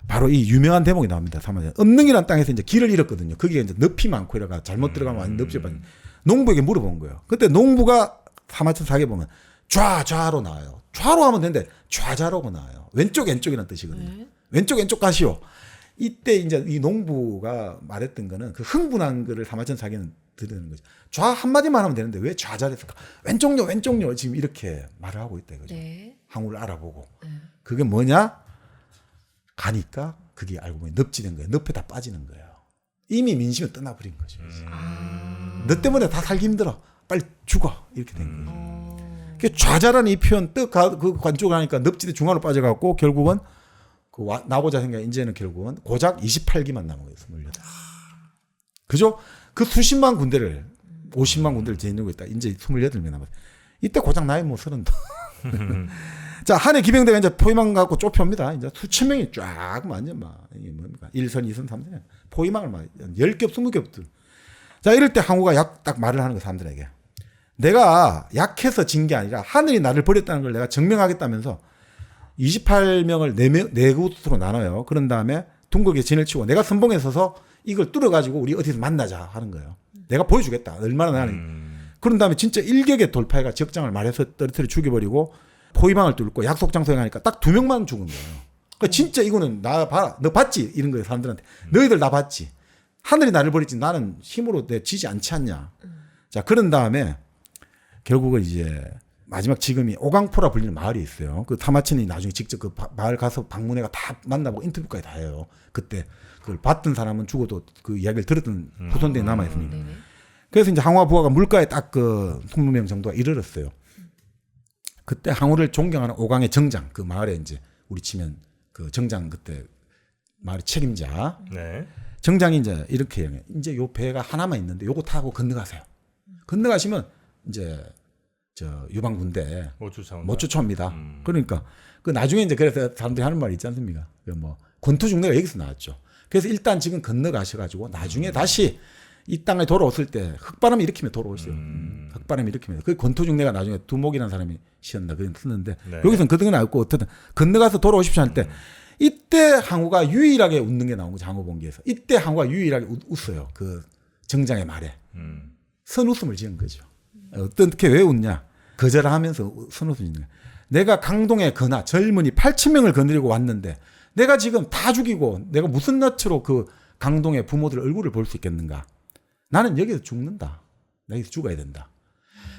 바로 이 유명한 대목이 나옵니다. 음능이라는 땅에서 이제 길을 잃었거든요. 거기에 이제 늪이 많고 이래가 잘못 들어가면 완전 늪이 많이. 농부에게 물어본 거예요. 그때 농부가 사마천 사기에 보면 좌로 나와요. 좌로 하면 되는데 좌자로가 나와요. 왼쪽이라는 뜻이거든요. 왼쪽 가시오. 이때 이제 이 농부가 말했던 거는 그 흥분한 거를 사마천 사기는 들으는 거죠. 좌 한마디만 하면 되는데 왜 좌자를 했을까? 왼쪽요 지금 이렇게 말을 하고 있다 이거죠.
네.
항우를 알아보고. 그게 뭐냐? 가니까 그게 알고 보니 늪지된 거예요. 늪에 다 빠지는 거예요. 이미 민심이 떠나버린 거죠. 너 때문에 다 살기 힘들어. 빨리 죽어. 이렇게 된 거예요. 좌자라는 이 표현 그 관쪽을 하니까 늪지대 중앙으로 빠져갖고 결국은 그 나보자 생각 이제는 결국은 고작 28기만 남은 거예요. 28. 그죠? 그 수십만 군대를 50만 군대를 지니고 있다. 이제 28명 남았어요. 이때 고작 나이 뭐 30. 자, 한해 기병대가 이제 포위망 갖고 좁혀옵니다. 이제 수천 명이 쫙 완전 막 이게 뭡니까? 1선, 2선, 3선 포위망을 막 10겹, 20겹. 자, 이럴 때 항우가 딱 말을 하는 거 사람들에게. 내가 약해서 진 게 아니라 하늘이 나를 버렸다는 걸 내가 증명하겠다면서 28명을 4곳으로 나눠요. 그런 다음에 둥글게 진을 치고 내가 선봉에 서서 이걸 뚫어가지고 우리 어디서 만나자 하는 거예요. 내가 보여주겠다. 얼마나 나는. 그런 다음에 진짜 일격에 돌파해가 적장을 말해서 떨어뜨려 죽여버리고 포위망을 뚫고 약속 장소에 가니까 딱 2명만 죽은 거예요. 그러니까 진짜 이거는 나 봐라. 너 봤지? 이런 거예요. 사람들한테. 너희들 나 봤지? 하늘이 나를 버리지 나는 힘으로 내 지지 않지 않냐. 자, 그런 다음에 결국은 이제 마지막 지금이 오강포라 불리는 마을이 있어요. 그 사마천이 나중에 직접 그 마을 가서 방문해가 다 만나보고 인터뷰까지 다 해요. 그때 그걸 봤던 사람은 죽어도 그 이야기를 들었던 후손들이 남아있으니까. 그래서 이제 항우와 부하가 물가에 딱 그 20명 정도가 이르렀어요. 그때 항우를 존경하는 오강의 정장, 그 마을에 이제 우리 치면 그 정장 그때 마을의 책임자.
네.
정장이 이제 이렇게 해요. 이제 요 배가 하나만 있는데 요거 타고 건너가세요. 건너가시면 이제 저 유방군대 못 쫓아옵니다. 그러니까 그 나중에 이제 그래서 사람들이 하는 말이 있지 않습니까? 그 뭐 권투중대가 여기서 나왔죠. 그래서 일단 지금 건너가셔가지고 나중에 다시 이 땅에 돌아왔을 때 흑바람이 일으키면 돌아오세요. 흑바람이 일으키면 그 권투중대가 나중에 두목이라는 사람이 시었나 그런 쓰는데
네.
여기서는 그등은 알고 어떻든 건너가서 돌아오십시오 할 때 이때 항우가 유일하게 웃는 게 나온 거죠. 항우본기에서 이때 항우가 유일하게 웃어요. 그 정장의 말에 선웃음을 지은 거죠. 어떻게 왜 웃냐? 거절하면서 선웃음을 짓는 거야. 내가 강동에 거나 젊은이 8,000명을 거느리고 왔는데 내가 지금 다 죽이고 내가 무슨 낯으로 그 강동의 부모들 얼굴을 볼 수 있겠는가? 나는 여기서 죽는다. 나 여기서 죽어야 된다.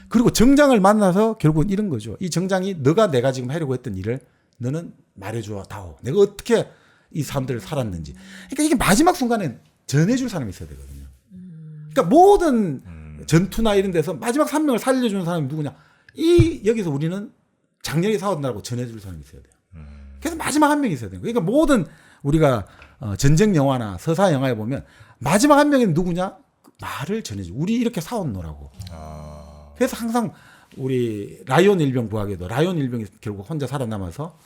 그리고 정장을 만나서 결국은 이런 거죠. 이 정장이 너가 내가 지금 하려고 했던 일을 너는 말해줘 다오. 내가 어떻게 이 사람들을 살았는지. 그러니까 이게 마지막 순간에 전해줄 사람이 있어야 되거든요. 그러니까 모든 전투나 이런 데서 마지막 3명을 살려주는 사람이 누구냐. 여기서 우리는 장렬히 싸웠다고 전해줄 사람이 있어야 돼요. 그래서 마지막 한 명이 있어야 돼요. 그러니까 모든 우리가 전쟁 영화나 서사 영화에 보면 마지막 한 명이 누구냐? 말을 전해줘. 우리 이렇게 싸웠노라고. 그래서 항상 우리 라이온 일병 부하게도 라이온 일병이 결국 혼자 살아남아서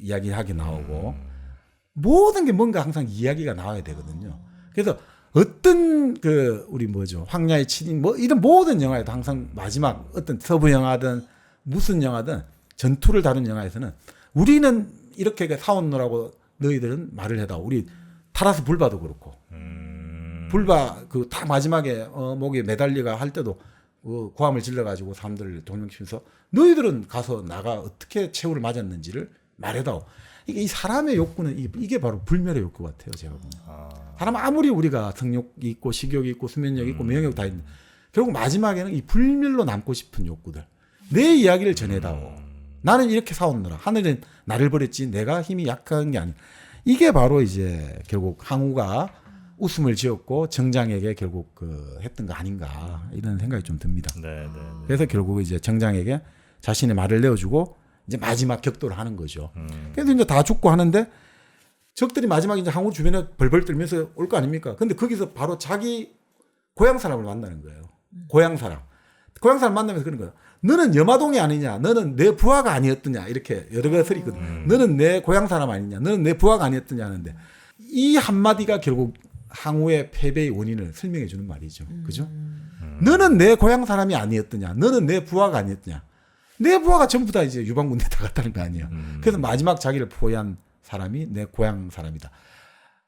이야기하게 나오고 모든 게 뭔가 항상 이야기가 나와야 되거든요. 그래서 어떤 그 우리 뭐죠 황야의 7인 뭐 이런 모든 영화에도 항상 마지막 어떤 서부 영화든 무슨 영화든 전투를 다룬 영화에서는 우리는 이렇게 싸웠노라고 너희들은 말을 해다. 우리 타라스 불바도 그렇고 불바 그 다 마지막에 목에 매달리가 할 때도 고함을 질러가지고 사람들을 동명시면서 너희들은 가서 나가 어떻게 최후를 맞았는지를 말해다오. 이게 이 사람의 욕구는 이게 바로 불멸의 욕구 같아요. 제가 보면. 사람 아무리 우리가 성욕이 있고 식욕이 있고 수면력이 있고 명욕 다 있는데 결국 마지막에는 이 불멸로 남고 싶은 욕구들. 내 이야기를 전해다오. 나는 이렇게 싸웠노라. 하늘은 나를 버렸지 내가 힘이 약한 게 아니야. 이게 바로 이제 결국 항우가 웃음을 지었고 정장에게 결국 했던 거 아닌가 이런 생각이 좀 듭니다.
네.
그래서 결국 이제 정장에게 자신의 말을 내어주고 이제 마지막 격돌을 하는 거죠. 그래서 이제 다 죽고 하는데 적들이 마지막에 이제 항우 주변에 벌벌 떨면서 올 거 아닙니까? 근데 거기서 바로 자기 고향 사람을 만나는 거예요. 고향 사람 만나면서 그런 거예요. 너는 여마동이 아니냐? 너는 내 부하가 아니었더냐? 이렇게 여러 것들이 있거든. 너는 내 고향 사람 아니냐? 너는 내 부하가 아니었더냐 하는데 이 한마디가 결국 항우의 패배의 원인을 설명해 주는 말이죠. 그죠? 너는 내 고향 사람이 아니었더냐? 너는 내 부하가 아니었더냐? 내 부하가 전부 다 이제 유방군대 다 갔다는 거 아니에요. 그래서 마지막 자기를 포위한 사람이 내 고향 사람이다.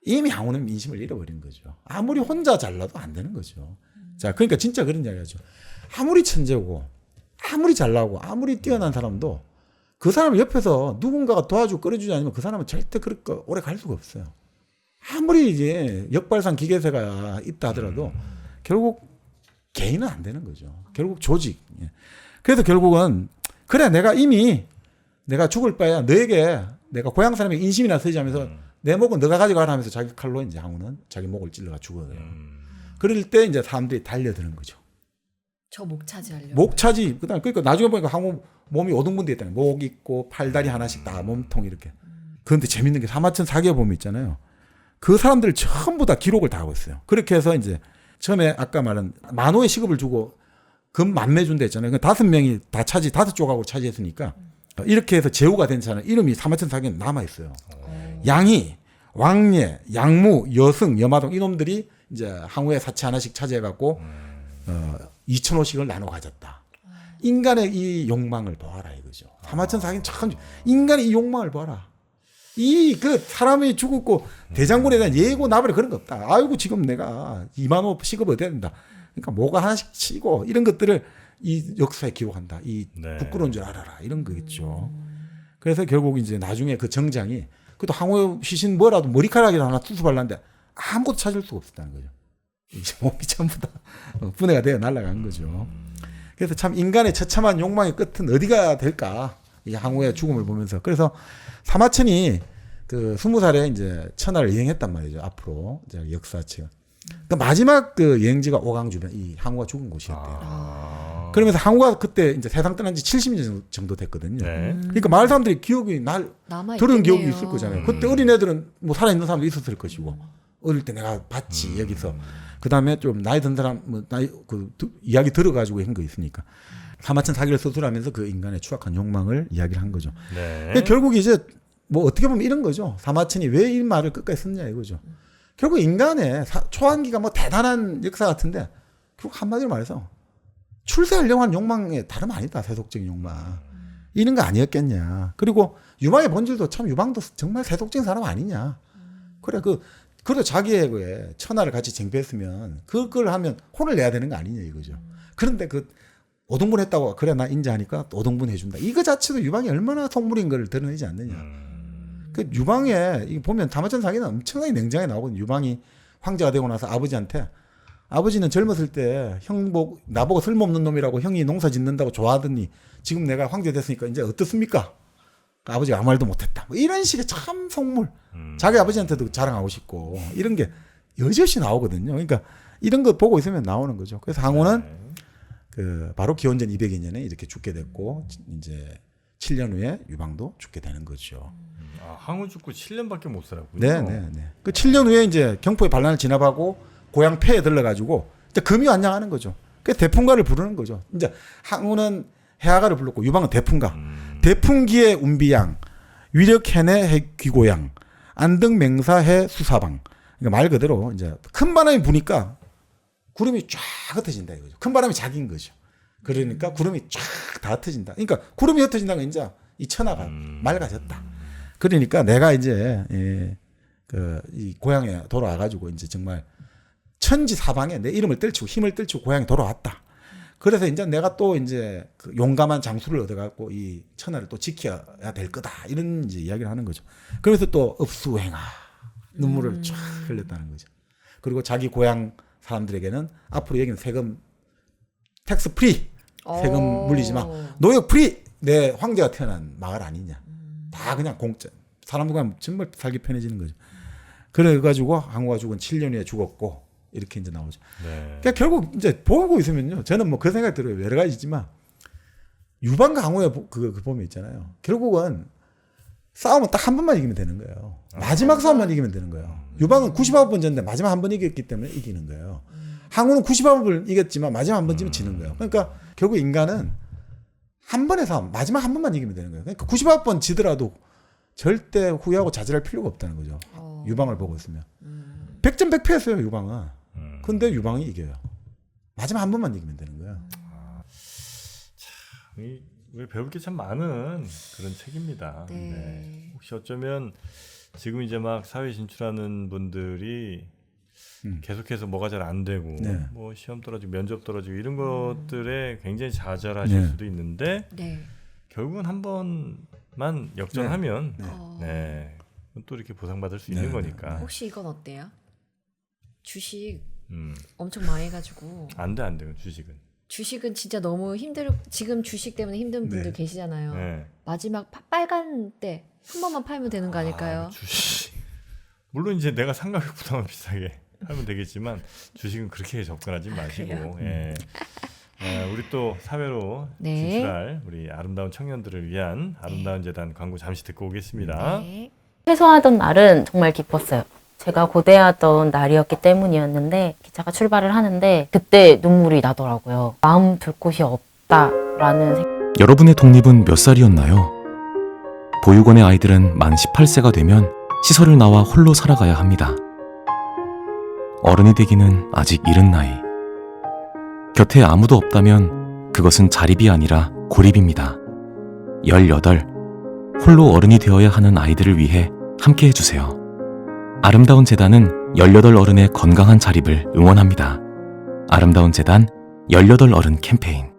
이미 항우는 민심을 잃어버린 거죠. 아무리 혼자 잘나도 안 되는 거죠. 자, 그러니까 진짜 그런 이야기하죠. 아무리 천재고, 아무리 잘나고, 아무리 뛰어난 사람도 그 사람 옆에서 누군가가 도와주고 끌어주지 않으면 그 사람은 절대 그렇게 오래 갈 수가 없어요. 아무리 이제 역발상 기계세가 있다 하더라도 결국 개인은 안 되는 거죠. 결국 조직. 그래서 결국은 그래 내가 이미 내가 죽을 바야 너에게 내가 고향 사람에게 인심이나 쓰지 하면서 내 목은 너가 가져가라 하면서 자기 칼로 이제 항우는 자기 목을 찔러가 죽어요. 그럴 때 이제 사람들이 달려드는 거죠.
저 목 차지하려고.
목 차지. 그러니까 나중에 보니까 항우 몸이 오등분돼 있다는 거예요. 목 있고 팔다리 하나씩 다 몸통 이렇게. 그런데 재밌는 게 사마천 사기에 보면 있잖아요. 그 사람들 전부 다 기록을 다 하고 있어요. 그렇게 해서 이제 처음에 아까 말한 만호의 시급을 주고 금 만매 준다 했잖아요. 그 5명이 다 차지 5조각으로 차지했으니까 이렇게 해서 제후가 된 사람 이름이 사마천 사기에 남아 있어요. 양희, 왕예, 양무, 여승, 여마동 이놈들이 이제 항우의 사치 하나씩 차지해갖고 2,000호씩을 나눠 가졌다. 인간의 이 욕망을 보아라 이거죠. 사마천 사기는 참 인간의 이 욕망을 보아라. 이 그 사람이 죽었고 대장군에 대한 예고 나발이 그런 거 없다. 아이고 지금 내가 2만 원 시급 얻어야 된다. 그러니까 뭐가 하나씩 치고 이런 것들을 이 역사에 기록한다. 이 부끄러운 줄 알아라. 이런 거겠죠. 그래서 결국 이제 나중에 그 정장이 그것도 항우 시신 뭐라도 머리카락이라도 하나 수습하려는데 아무것도 찾을 수가 없었다는 거죠. 이제 몸이 전부 다 분해가 되어 날아간 거죠. 그래서 참 인간의 처참한 욕망의 끝은 어디가 될까? 이 항우의 죽음을 보면서. 그래서 사마천이 그 20살에 이제 천하를 여행했단 말이죠. 앞으로 이제 역사책. 그 마지막 그 여행지가 오강 주변 이 항우가 죽은 곳이었대요. 그러면서 항우가 그때 이제 세상 떠난 지 70년 정도 됐거든요. 그러니까 마을 사람들이 기억이 들은 기억이 있을 거잖아요. 그때 어린 애들은 뭐 살아있는 사람도 있었을 것이고 어릴 때 내가 봤지 여기서. 그 다음에 좀 나이 든 사람 뭐 나이 그 이야기 들어가지고 한 거 있으니까. 사마천 사기를 서술하면서 그 인간의 추악한 욕망을 이야기를 한 거죠. 결국 이제 뭐 어떻게 보면 이런 거죠. 사마천이 왜 이 말을 끝까지 썼냐 이거죠. 결국 인간의 초안기가 뭐 대단한 역사 같은데 결국 한마디로 말해서 출세하려고 하는 욕망의 다름 아니다. 세속적인 욕망. 이런 거 아니었겠냐. 그리고 유방의 본질도 참 유방도 정말 세속적인 사람 아니냐. 그래 그래도 자기의 그 천하를 같이 쟁취했으면 그걸 하면 혼을 내야 되는 거 아니냐 이거죠. 그런데 그 5등분 했다고 그래 나 인자하니까 5등분 해준다. 이거 자체도 유방이 얼마나 속물인 걸 드러내지 않느냐. 그 유방에 이거 보면 다마천 사기는 엄청나게 냉정하게 나오거든요. 유방이 황제가 되고 나서 아버지는 젊었을 때 나보고 쓸모없는 놈이라고 형이 농사 짓는다고 좋아하더니 지금 내가 황제 됐으니까 이제 어떻습니까? 아버지가 아무 말도 못했다. 뭐 이런 식의 참 속물. 자기 아버지한테도 자랑하고 싶고 이런 게 여지없이 나오거든요. 그러니까 이런 거 보고 있으면 나오는 거죠. 그래서 항우는 그 바로 기원전 202년에 이렇게 죽게 됐고 이제 7년 후에 유방도 죽게 되는 거죠.
항우 죽고 7년밖에 못 살았군요.
네. 그 7년 후에 이제 경포의 반란을 진압하고 고향 폐에 들러가지고 이제 금유안양하는 거죠. 그래서 대풍가를 부르는 거죠. 이제 항우는 해아가를 불렀고 유방은 대풍가. 대풍기의 운비양, 위력해내 귀고양, 안등맹사해 수사방. 그러니까 말 그대로 이제 큰 바람이 부니까 구름이 쫙 흩어진다 이거죠. 큰 바람이 작인 거죠. 그러니까 구름이 쫙 다 흩어진다. 그러니까 구름이 흩어진다는 건 이제 이 천하가 맑아졌다. 그러니까 내가 이제 이 고향에 돌아와가지고 이제 정말 천지 사방에 내 이름을 떨치고 힘을 떨치고 고향에 돌아왔다. 그래서 이제 내가 또 이제 그 용감한 장수를 얻어갖고 이 천하를 또 지켜야 될 거다. 이런 이제 이야기를 하는 거죠. 그래서 또 업수행하 눈물을 쫙 흘렸다는 거죠. 그리고 자기 고향 사람들에게는 앞으로 여기는 세금 텍스 프리 세금 물리지만 노역 프리 내 황제가 태어난 마을 아니냐. 다 그냥 공짜. 사람들과 정말 살기 편해지는 거죠. 그래가지고 항우가 죽은 7년 후에 죽었고 이렇게 이제 나오죠.
네.
그러니까 결국 이제 보고 있으면요. 저는 뭐 그 생각이 들어요. 여러 가지지만 유방과 항우의 그 보면 있잖아요. 결국은 싸움은 딱 한 번만 이기면 되는 거예요. 마지막 싸움만 이기면 되는 거예요. 유방은 99번 졌는데 마지막 한 번 이겼기 때문에 이기는 거예요. 항우는 99번을 이겼지만 마지막 한 번 지면 지는 거예요. 그러니까 결국 인간은 한 번의 싸움, 마지막 한 번만 이기면 되는 거예요. 그러니까 99번 지더라도 절대 후회하고 좌절할 필요가 없다는 거죠. 유방을 보고 있으면. 100점 100패였어요, 유방은. 근데 유방이 이겨요. 마지막 한 번만 이기면 되는 거예요.
우리 배울 게 참 많은 그런 책입니다.
네.
네. 혹시 어쩌면 지금 이제 막 사회 진출하는 분들이 계속해서 뭐가 잘 안 되고
네.
뭐 시험 떨어지고 면접 떨어지고 이런 것들에 굉장히 좌절하실
네.
수도 있는데
네.
결국은 한 번만 역전하면
네.
네. 또 이렇게 보상받을 수 있는
네.
거니까.
혹시 이건 어때요? 주식
음.
엄청 망해가지고
안 돼 주식은.
주식은 진짜 너무 지금 주식 때문에 힘든 분들
네.
계시잖아요.
네.
마지막 빨간 때 한 번만 팔면 되는 거 아닐까요?
주식 물론 이제 내가 상가격 부담은 비싸게 하면 되겠지만 주식은 그렇게 접근하지 마시고
그래요?
예. 우리 또 사회로
네.
진출할 우리 아름다운 청년들을 위한 아름다운 재단 광고 잠시 듣고 오겠습니다.
네.
퇴소하던 날은 정말 기뻤어요. 제가 고대하던 날이었기 때문이었는데 기차가 출발을 하는데 그때 눈물이 나더라고요. 마음 둘 곳이 없다라는 생각.
여러분의 독립은 몇 살이었나요? 보육원의 아이들은 만 18세가 되면 시설을 나와 홀로 살아가야 합니다. 어른이 되기는 아직 이른 나이. 곁에 아무도 없다면 그것은 자립이 아니라 고립입니다. 18. 홀로 어른이 되어야 하는 아이들을 위해 함께 해주세요. 아름다운 재단은 18 어른의 건강한 자립을 응원합니다. 아름다운 재단 18 어른 캠페인.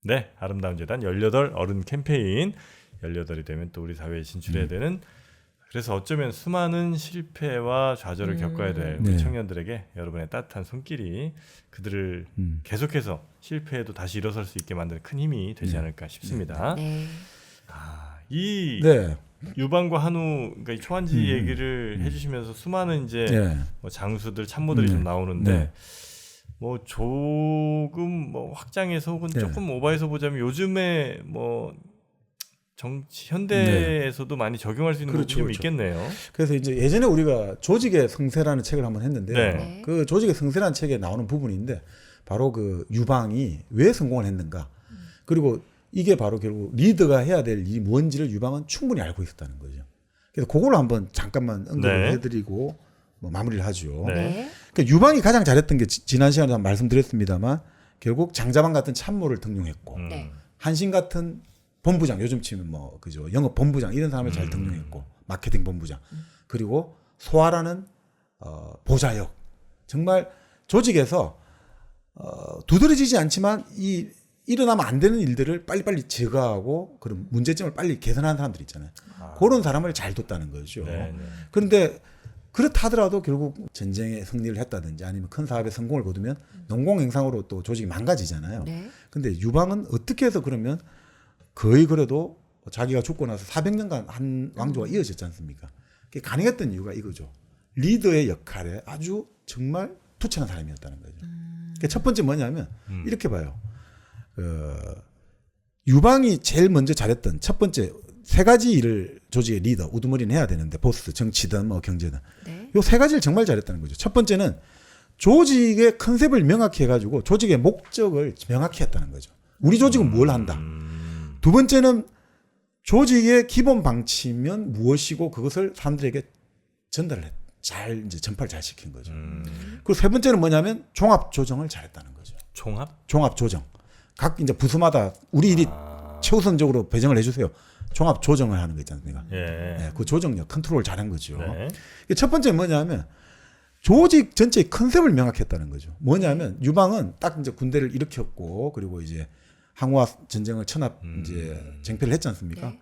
네, 아름다운 재단 18 어른 캠페인 18이 되면 또 우리 사회에 진출해야 되는 그래서 어쩌면 수많은 실패와 좌절을 겪어야 될 우리
네.
청년들에게 여러분의 따뜻한 손길이 그들을 계속해서 실패해도 다시 일어설 수 있게 만드는 큰 힘이 되지 않을까 싶습니다.
네.
이
네.
유방과 한우 그러니까 이 초한지 얘기를 해주시면서 수많은 이제
네.
뭐 장수들 참모들이
네.
좀 나오는데
네.
뭐 조금 뭐 확장해서 혹은
네.
조금 오버해서 보자면 요즘에 뭐 정치 현대에서도 많이 적용할 수 있는
그렇죠,
부분이 좀
그렇죠.
있겠네요.
그래서 이제 예전에 우리가 조직의 성세라는 책을 한번 했는데
네.
네.
그 조직의 성세라는 책에 나오는 부분인데 바로 그 유방이 왜 성공을 했는가 그리고 이게 바로 결국 리더가 해야 될 일이 뭔지를 유방은 충분히 알고 있었다는 거죠. 그래서 그걸로 한번 잠깐만 언급을
네.
해드리고 뭐 마무리를 하죠.
네.
네.
그러니까 유방이 가장 잘했던 게 지난 시간에 한번 말씀드렸습니다만 결국 장자방 같은 참모를 등용했고
네.
한신 같은 본부장 요즘 치면 뭐 그죠 영업 본부장 이런 사람을 잘 등용했고 마케팅 본부장 그리고 소아라는 보좌역 정말 조직에서 두드러지지 않지만 이 일어나면 안 되는 일들을 빨리빨리 제거하고 그런 문제점을 빨리 개선하는 사람들 있잖아요. 그런 사람을 잘 뒀다는 거죠.
네, 네.
그런데 그렇다 하더라도 결국 전쟁에 승리를 했다든지 아니면 큰 사업에 성공을 거두면 농공행상으로 또 조직이 망가지잖아요.
네.
근데 유방은 어떻게 해서 그러면 거의 그래도 자기가 죽고 나서 400년간 한 왕조가 이어졌지 않습니까? 그게 가능했던 이유가 이거죠. 리더의 역할에 아주 정말 투철한 사람이었다는 거죠. 그러니까 첫 번째 뭐냐면 이렇게 봐요. 유방이 제일 먼저 잘했던 첫 번째 세 가지 일을 조직의 리더, 우두머리는 해야 되는데 보스, 정치든 뭐 경제든
네.
요 세 가지를 정말 잘했다는 거죠. 첫 번째는 조직의 컨셉을 명확히 해가지고 조직의 목적을 명확히 했다는 거죠. 우리 조직은 뭘 한다. 두 번째는 조직의 기본 방침은 무엇이고 그것을 사람들에게 전달을 잘 이제 전파를 잘 시킨 거죠. 그리고 세 번째는 뭐냐면 종합 조정을 잘했다는 거죠. 종합 조정. 각 이제 부서마다 우리 일이 최우선적으로 배정을 해주세요. 종합 조정을 하는 거 있지 않습니까?
예.
네, 그 조정력 컨트롤을 잘한 거죠.
네.
첫 번째 뭐냐면 조직 전체의 컨셉을 명확했다는 거죠. 뭐냐면 유방은 딱 이제 군대를 일으켰고 그리고 이제 항우와 전쟁을 천합 이제 쟁패를 했지 않습니까?
네.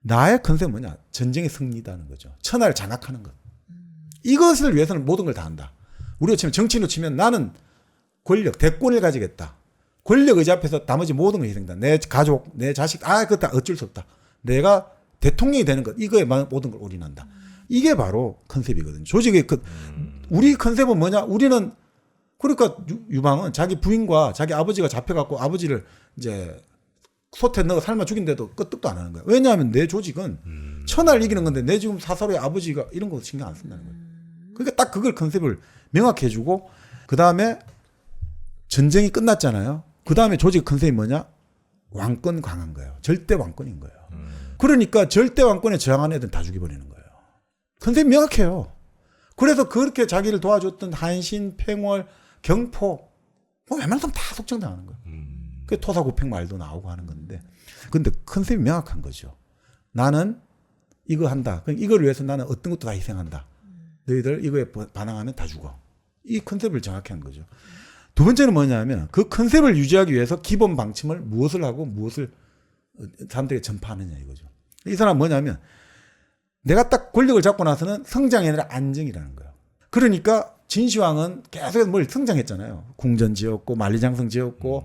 나의 컨셉은 뭐냐? 전쟁의 승리다는 거죠. 천하를 장악하는 것. 이것을 위해서는 모든 걸 다 한다. 우리가 치면 정치인으로 치면 나는 권력, 대권을 가지겠다. 권력 의지 앞에서 나머지 모든 걸 희생한다. 내 가족, 내 자식, 그거 다 어쩔 수 없다. 내가 대통령이 되는 것, 이거에 모든 걸 올인한다. 이게 바로 컨셉이거든요. 조직의 우리 컨셉은 뭐냐? 우리는 그러니까 유방은 자기 부인과 자기 아버지가 잡혀갖고 아버지를 이제 솥에 넣어 삶아 죽인데도 끄떡도 안 하는 거야. 왜냐하면 내 조직은 천하를 이기는 건데 내 지금 사사로의 아버지가 이런 거 신경 안 쓴다는 거예요. 그러니까 딱 그걸 컨셉을 명확히 해주고 그 다음에 전쟁이 끝났잖아요. 그 다음에 조직 컨셉이 뭐냐? 왕권 강한 거예요. 절대 왕권인 거예요. 그러니까 절대 왕권에 저항하는 애들은 다 죽여버리는 거예요. 컨셉이 명확해요. 그래서 그렇게 자기를 도와줬던 한신, 팽월, 경포 뭐 웬만하면 다 속정당하는 거예요. 그 토사구팽 말도 나오고 하는 건데 근데 컨셉이 명확한 거죠. 나는 이거 한다. 그럼 이걸 위해서 나는 어떤 것도 다 희생한다. 너희들 이거에 반항하면 다 죽어. 이 컨셉을 정확히 한 거죠. 두 번째는 뭐냐면 그 컨셉을 유지하기 위해서 기본 방침을 무엇을 하고 무엇을 사람들에게 전파하느냐 이거죠. 이 사람은 뭐냐면 내가 딱 권력을 잡고 나서는 성장이 아니라 안정이라는 거예요. 그러니까 진시황은 계속 뭘 성장했잖아요. 궁전 지었고 만리장성 지었고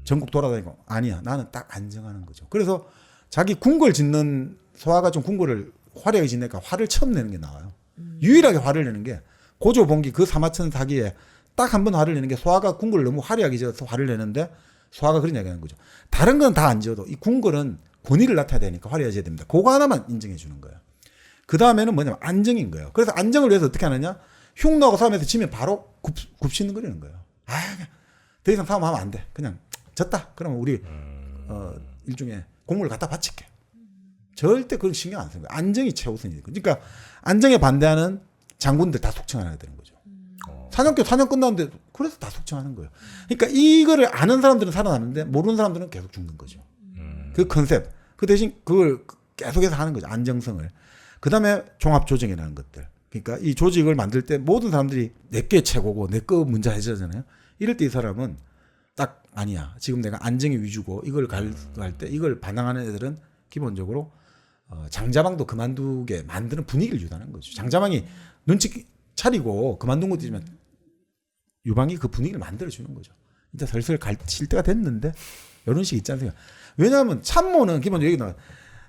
전국 돌아다니고 아니야. 나는 딱 안정하는 거죠. 그래서 자기 궁궐 짓는 소아가 좀 궁궐을 화려하게 짓니까 화를 처음 내는 게 나와요. 유일하게 화를 내는 게 고조봉기 그 사마천 사기에 딱 한 번 화를 내는 게 소아가 궁궐을 너무 화려하게 지어서 화를 내는데 소아가 그런 이야기 하는 거죠. 다른 건 다 안 지어도 이 궁궐은 권위를 나타내야 되니까 화려해져야 됩니다. 그거 하나만 인정해 주는 거예요. 그 다음에는 뭐냐면 안정인 거예요. 그래서 안정을 위해서 어떻게 하느냐? 흉노하고 싸움에서 지면 바로 굽신거리는 거예요. 아, 더 이상 싸움하면 안 돼. 그냥 졌다. 그러면 우리 일종의 공물을 갖다 바칠게. 절대 그런 신경 안 쓰는 거예요. 안정이 최우선이니까. 그러니까 안정에 반대하는 장군들 다 속청하게 되는 거죠. 사년 끝났는데 그래서 다 속청하는 거예요. 그러니까 이거를 아는 사람들은 살아나는데 모르는 사람들은 계속 죽는 거죠. 그 컨셉. 그 대신 그걸 계속해서 하는 거죠. 안정성을. 그 다음에 종합조정이라는 것들. 그러니까 이 조직을 만들 때 모든 사람들이 내게 최고고 내 거 문제 해주잖아요. 이럴 때 이 사람은 딱 아니야. 지금 내가 안정이 위주고 이걸 갈 때 이걸 반항하는 애들은 기본적으로 장자방도 그만두게 만드는 분위기를 유도하는 거죠. 장자방이 눈치 차리고 그만둔 것이지만 유방이 그 분위기를 만들어주는 거죠. 이제 슬슬 칠 때가 됐는데 이런 식이 있지 않습니까? 왜냐하면 참모는 기본적으로 얘기 나와.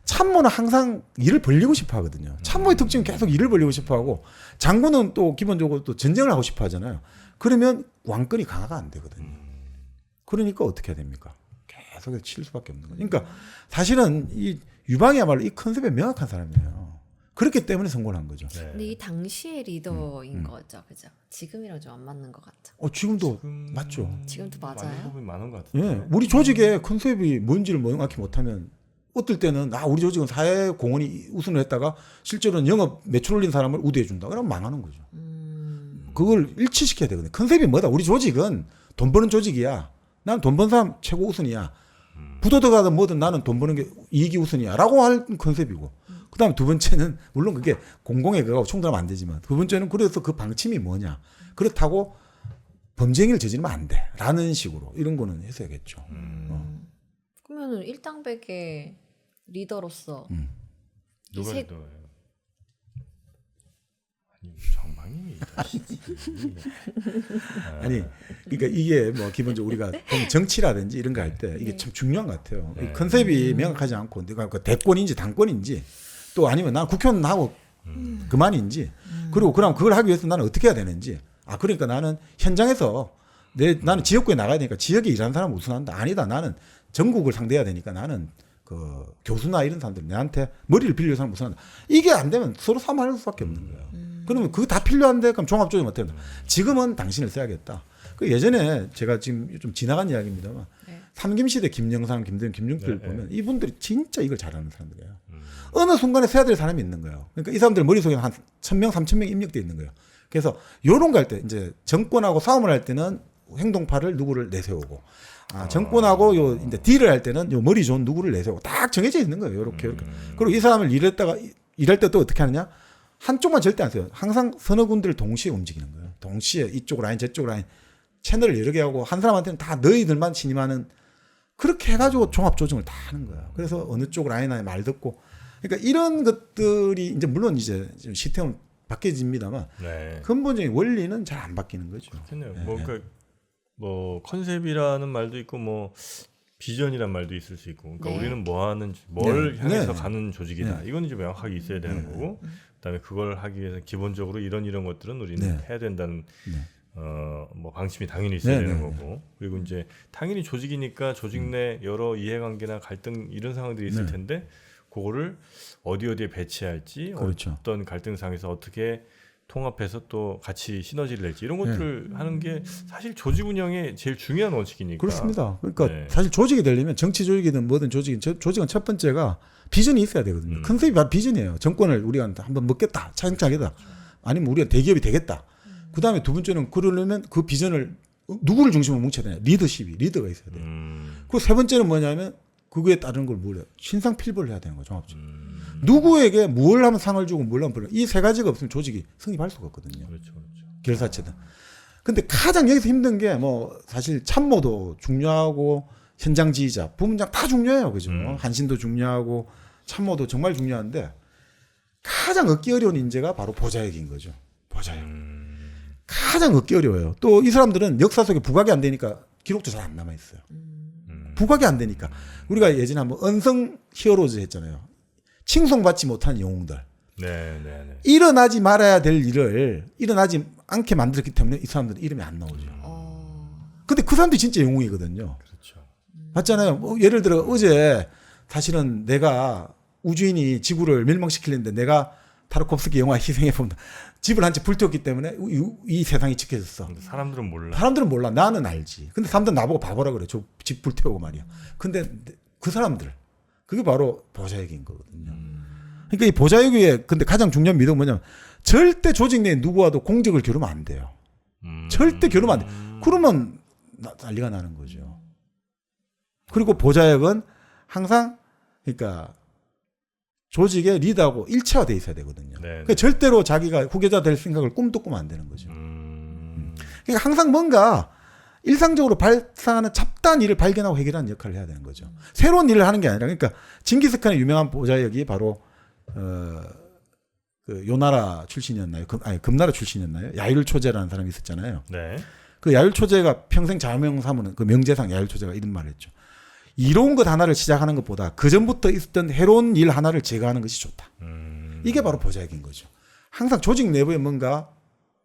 참모는 항상 일을 벌리고 싶어 하거든요. 참모의 특징은 계속 일을 벌리고 싶어 하고 장군은 또 기본적으로 또 전쟁을 하고 싶어 하잖아요. 그러면 왕권이 강화가 안 되거든요. 그러니까 어떻게 해야 됩니까? 계속 칠 수밖에 없는 거죠. 그러니까 사실은 이 유방이야말로 이 컨셉에 명확한 사람이에요. 그렇기 때문에 성공을 한 거죠.
네.
근데 이 당시의 리더인 거죠, 그죠? 지금이랑 좀 안 맞는 것 같죠.
지금도 맞죠.
지금도
많은
맞아요?
부분이 많은 것 같아요.
예, 우리 조직의 컨셉이 뭔지를 명확히 못하면 어떨 때는 우리 조직은 사회 공헌이 우선을 했다가 실제로는 영업 매출 올린 사람을 우대해 준다. 그러면 망하는 거죠. 그걸 일치시켜야 되거든요. 컨셉이 뭐다? 우리 조직은 돈 버는 조직이야. 나는 돈 버는 사람 최고 우선이야. 부도덕하든 뭐든 나는 돈 버는 게 이익이 우선이야. 라고 할 컨셉이고. 그 다음에 두 번째는, 물론 그게 공공의 그거하고 충돌하면 안 되지만, 두 번째는 그래서 그 방침이 뭐냐. 그렇다고 범죄행위를 저지르면 안 돼. 라는 식으로. 이런 거는 했어야겠죠.
그러면은 일당백의 리더로서
누가
세-
리더예요? 아니 정방님이
아니, 그러니까 이게 뭐 기본적으로 우리가 보면 정치라든지 이런 거 할 때 이게 참 중요한 것 같아요. 이 컨셉이 명확하지 않고 내가 그 대권인지 당권인지 또 아니면 난 국회의원 하고 그만인지 그리고 그럼 그걸 하기 위해서 나는 어떻게 해야 되는지 그러니까 나는 현장에서 나는 지역구에 나가야 되니까 지역에 일하는 사람을 우선한다. 아니다. 나는 전국을 상대해야 되니까 나는 그 교수나 이런 사람들 내한테 머리를 빌려 사람 우선한다. 이게 안 되면 서로 싸움할 수밖에 없는 거예요. 그러면 그거 다 필요한데 그럼 종합조정 어떻게 한다. 지금은 당신을 써야겠다. 그 예전에 제가 지금 좀 지나간 이야기입니다만 삼김시대 김영삼, 김대중, 김중필 보면 이분들이 진짜 이걸 잘하는 사람들이에요. 어느 순간에 써야 될 사람이 있는 거예요. 그러니까 이 사람들 머릿속에 한 1000명, 3000명 입력돼 있는 거예요. 그래서 요런 거 할 때 이제 정권하고 싸움을 할 때는 행동파를 누구를 내세우고 정권하고 요 이제 딜을 할 때는 요 머리 좋은 누구를 내세우고 딱 정해져 있는 거예요. 요렇게. 그리고 이 사람을 일할 때 또 어떻게 하느냐? 한쪽만 절대 안 써요. 항상 서너 군데를 동시에 움직이는 거예요. 동시에 이쪽 라인 저쪽 라인 채널을 여러 개 하고 한 사람한테는 다 너희들만 신임하는 그렇게 해가지고 종합 조정을 다 하는 거예요. 그래서 어느 쪽 라인에 말 듣고 그러니까 이런 것들이 이제 물론 이제 시스템은 바뀌어집니다만
네.
근본적인 원리는 잘 안 바뀌는 거죠.
그렇겠네요.
네.
그러니까 뭐 컨셉이라는 말도 있고 뭐 비전이란 말도 있을 수 있고 그러니까
네.
우리는 뭐 하는지 뭘
네.
향해서
네.
가는 조직이다.
네.
이건 이제 명확하게 있어야 되는 거고 그다음에 그걸 하기 위해서 기본적으로 이런 것들은 우리는
네.
해야 된다는
네.
뭐 방침이 당연히 있어야
네,
되는
네,
거고 그리고 이제 당연히 조직이니까 조직 내 여러 이해관계나 갈등 이런 상황들이 있을
네.
텐데 그거를 어디에 배치할지
그렇죠.
어떤 갈등상에서 어떻게 통합해서 또 같이 시너지를 낼지 이런 것들을 하는 게 사실 조직 운영의 제일 중요한 원칙이니까.
그렇습니다. 그러니까
네.
사실 조직이 되려면 정치 조직이든 뭐든 조직은 첫 번째가 비전이 있어야 되거든요. 컨셉이 바로 비전이에요. 정권을 우리가 한번 먹겠다, 차근차근하겠다. 아니면 우리가 대기업이 되겠다. 그 다음에 두 번째는 그러려면 그 비전을 누구를 중심으로 뭉쳐야 되냐. 리더가 있어야 돼요. 그리고 세 번째는 뭐냐면 그거에 따르는 걸 뭐래요? 신상필벌을 해야 되는 거죠. 종합적으로. 누구에게 뭘 하면 상을 주고 뭘 하면 벌을. 이 세 가지가 없으면 조직이 성립할 수가 없거든요.
그렇죠.
결사체든. 근데 가장 여기서 힘든 게 뭐 사실 참모도 중요하고 현장 지휘자, 부문장 다 중요해요. 그죠? 한신도 중요하고 참모도 정말 중요한데 가장 얻기 어려운 인재가 바로 보좌역인 거죠. 보좌역. 가장 얻기 어려워요. 또 이 사람들은 역사 속에 부각이 안 되니까 기록도 잘 안 남아 있어요. 부각이 안 되니까. 우리가 예전에 한번 언성 히어로즈 했잖아요. 칭송받지 못한 영웅들.
네.
일어나지 말아야 될 일을 일어나지 않게 만들었기 때문에 이 사람들은 이름이 안 나오죠. 근데 그 사람들이 진짜 영웅이거든요.
그렇죠.
맞잖아요. 뭐 예를 들어 어제 사실은 내가 우주인이 지구를 멸망시키려는데 내가 타르코프스키 영화 희생해보면 집을 한 채 불태웠기 때문에 이 세상이 지켜졌어.
근데 사람들은 몰라.
사람들은 몰라. 나는 알지. 근데 사람들은 나보고 바보라 그래. 저 집 불태우고 말이야. 근데 그 사람들 그게 바로 보좌역인 거거든요. 그러니까 이 보좌역의 근데 가장 중요한 미덕은 뭐냐면 절대 조직 내에 누구와도 공적을 겨루면 안 돼요. 절대 겨루면 안 돼. 그러면 난리가 나는 거죠. 그리고 보좌역은 항상 그러니까 조직의 리더하고 일체화돼 있어야 되거든요. 그러니까 절대로 자기가 후계자 될 생각을 꿈도 꾸면 안 되는 거죠. 그러니까 항상 뭔가 일상적으로 발생하는 잡다한 일을 발견하고 해결하는 역할을 해야 되는 거죠. 새로운 일을 하는 게 아니라 그러니까 징기스칸의 유명한 보좌역이 바로 그 요나라 출신이었나요? 금나라 출신이었나요? 야율초제라는 사람이 있었잖아요.
네.
그 야율초제가 평생 자명 삼으는 그 명제상 야율초제가 이런 말을 했죠. 이로운 것 하나를 시작하는 것보다 그 전부터 있었던 해로운 일 하나를 제거하는 것이 좋다. 이게 바로 보좌역인 거죠. 항상 조직 내부에 뭔가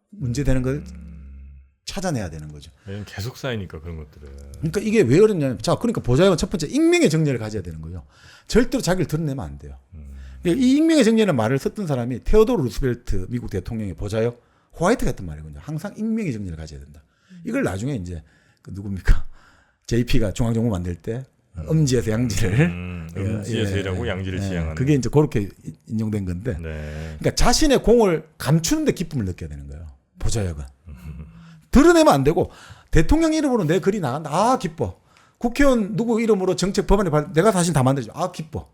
문제되는 걸 찾아내야 되는 거죠.
계속 쌓이니까 그런 것들은.
그러니까 이게 왜 어렵냐면 자 그러니까 보좌역은 첫 번째 익명의 정리를 가져야 되는 거예요. 절대로 자기를 드러내면 안 돼요. 그러니까 이 익명의 정리라는 말을 썼던 사람이 테오도르 루스벨트 미국 대통령의 보좌역 호화이트가 했던 말이거든요. 항상 익명의 정리를 가져야 된다. 이걸 나중에 이제 그 누굽니까? JP가 중앙정부 만들 때 음지에서 양지를
음지에서 일하고 양지를 지향하는.
그게 이제 그렇게 인용된 건데.
네.
그러니까 자신의 공을 감추는데 기쁨을 느껴야 되는 거예요. 보좌역은. 드러내면 안 되고 대통령 이름으로 내 글이 나간다. 아 기뻐. 국회의원 누구 이름으로 정책 법안에 내가 사실 다 만들죠. 아 기뻐.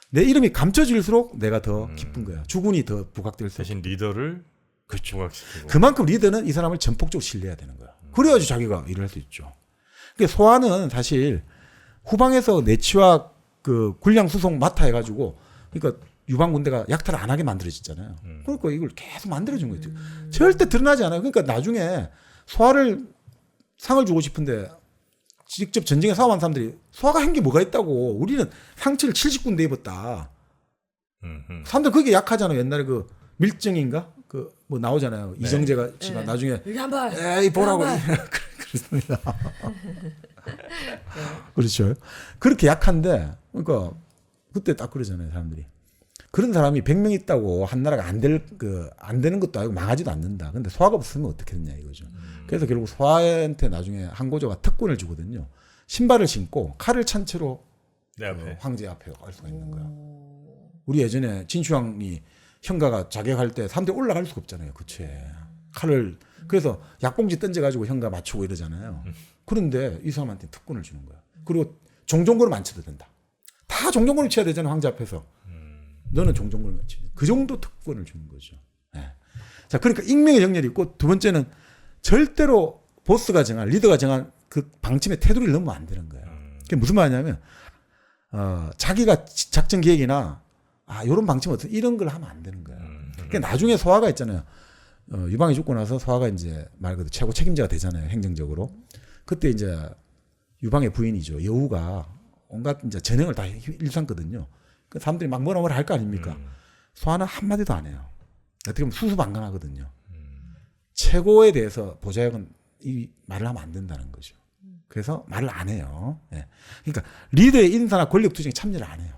내 이름이 감춰질수록 내가 더 기쁜 거야. 주군이 더 부각될수록.
대신 리더를
그렇죠.
부각시키고.
그만큼 리더는 이 사람을 전폭적으로 신뢰해야 되는 거야. 그래야지 자기가 일을 할 수 있죠. 그러니까 소아는 사실 후방에서 내치와 그 군량 수송 맡아 해가지고 그러니까 유방 군대가 약탈을 안 하게 만들어졌잖아요. 그러니까 이걸 계속 만들어준 거죠. 절대 드러나지 않아요. 그러니까 나중에 소아를 상을 주고 싶은데 직접 전쟁에 싸워한 사람들이 소아가 한 게 뭐가 있다고 우리는 상처를 70군데 입었다. 사람들 그게 약하잖아요. 옛날에 그 밀정인가 그 뭐 나오잖아요.
네.
이정재가 씨가
네.
나중에
여기 한 발.
에이 보라고 그렇습니다. 그렇죠. 그렇게 약한데 그러니까 그때 딱 그러잖아요. 사람들이 그런 사람이 100명 있다고 한 나라가 안 되는 것도 아니고 망하지도 않는다. 근데 소아가 없으면 어떻게 됐냐 이거죠. 그래서 결국 소아한테 나중에 항고조가 특권을 주거든요. 신발을 신고 칼을 찬 채로
내 앞에.
황제 앞에 갈 수가 있는 거야. 우리 예전에 진슈왕이 형가가 자격할 때 사람들이 올라갈 수가 없잖아요. 그치. 칼을 그래서 약봉지 던져가지고 형가 맞추고 이러잖아요. 그런데 이 사람한테 특권을 주는 거야. 그리고 종종고를 안 쳐도 된다. 다 종종고를 쳐야 되잖아요. 황제 앞에서. 너는 종종고를 안 쳐. 그 정도 특권을 주는 거죠. 네. 자, 그러니까 익명의 정렬이 있고 두 번째는 절대로 보스가 정한 리더가 정한 그 방침의 테두리를 넘으면 안 되는 거예요. 그게 무슨 말이냐면 자기가 작전 기획이나 이런 방침 어떤 이런 걸 하면 안 되는 거예요. 그러니까 나중에 소아가 있잖아요. 유방이 죽고 나서 소아가 이제 말 그대로 최고 책임자가 되잖아요. 행정적으로. 그때 이제 유방의 부인이죠. 여우가 온갖 이제 전형을 다 일삼거든요. 그 사람들이 막 뭐라 할 거 아닙니까? 소아는 한마디도 안 해요. 어떻게 보면 수수방관하거든요. 최고에 대해서 보좌역은 이 말을 하면 안 된다는 거죠. 그래서 말을 안 해요. 예. 그러니까 리더의 인사나 권력 투쟁에 참여를 안 해요.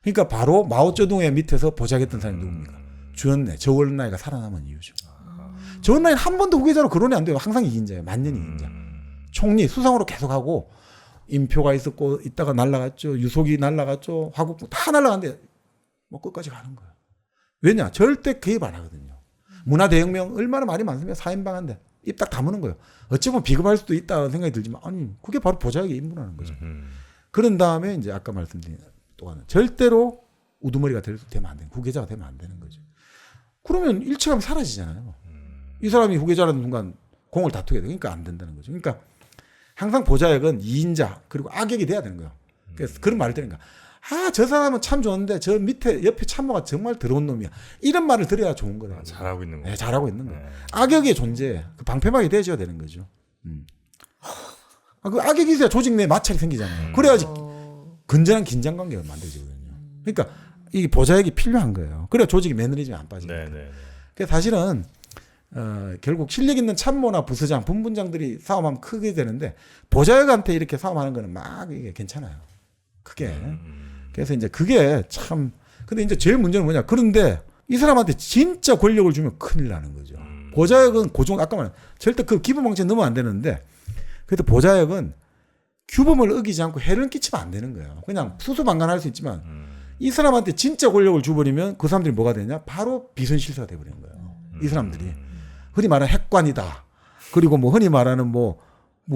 그러니까 바로 마오쩌둥의 밑에서 보좌했던 사람이 누굽니까? 주연래, 저원라이가 살아남은 이유죠. 저원라이는 한 번도 후계자로 거론이 안 돼요. 항상 이긴자예요. 만년 이긴자. 총리, 수상으로 계속하고 인표가 있었고 있다가 날라갔죠. 유속이 날라갔죠. 화국 다 날라갔는데 뭐 끝까지 가는 거예요. 왜냐? 절대 개입 안 하거든요. 문화대혁명 얼마나 말이 많으면 사인방한데 입 딱 다무는 거예요. 어찌 보면 비겁할 수도 있다는 생각이 들지만 아니 그게 바로 보좌역의 임무라는 거죠. 그런 다음에 이제 아까 말씀드린 또 하나 절대로 우두머리가 되면 안 되는 후계자가 되면 안 되는 거죠. 그러면 일체감이 사라지잖아요. 이 사람이 후계자라는 순간 공을 다투게 돼. 그러니까 안 된다는 거죠. 그러니까 항상 보좌역은 2인자 그리고 악역이 돼야 되는 거예요. 그래서 그런 말을 드리는 거야. 아, 저 사람은 참 좋은데 저 밑에 옆에 참모가 정말 더러운 놈이야. 이런 말을 들어야 좋은 거다.
잘하고 있는 거.
네, 잘하고 있는 거예요. 악역의 존재, 그 방패막이 돼줘야 되는 거죠. 그 악역이 있어야 조직 내에 마찰이 생기잖아요. 그래야지 건전한 긴장 관계가 만들어지거든요. 그러니까 이 보좌역이 필요한 거예요. 그래야 조직이 매너리즘에 안 빠집니다. 그래서 사실은 결국 실력 있는 참모나 부서장, 분분장들이 싸움하면 크게 되는데 보좌역한테 이렇게 싸움하는 거는 막 이게 괜찮아요. 크게. 그래서 이제 그게 참 근데 이제 제일 문제는 뭐냐? 그런데 이 사람한테 진짜 권력을 주면 큰일 나는 거죠. 보좌역은 고정 아까 말한 절대 그 기본 방침에 넣으면 안 되는데 그래도 보좌역은 규범을 어기지 않고 해를 끼치면 안 되는 거예요. 그냥 수수방관할 수 있지만 이 사람한테 진짜 권력을 줘버리면 그 사람들이 뭐가 되냐? 바로 비선실세가 돼버리는 거예요. 이 사람들이 흔히 말하는 핵관이다. 그리고 뭐 흔히 말하는 뭐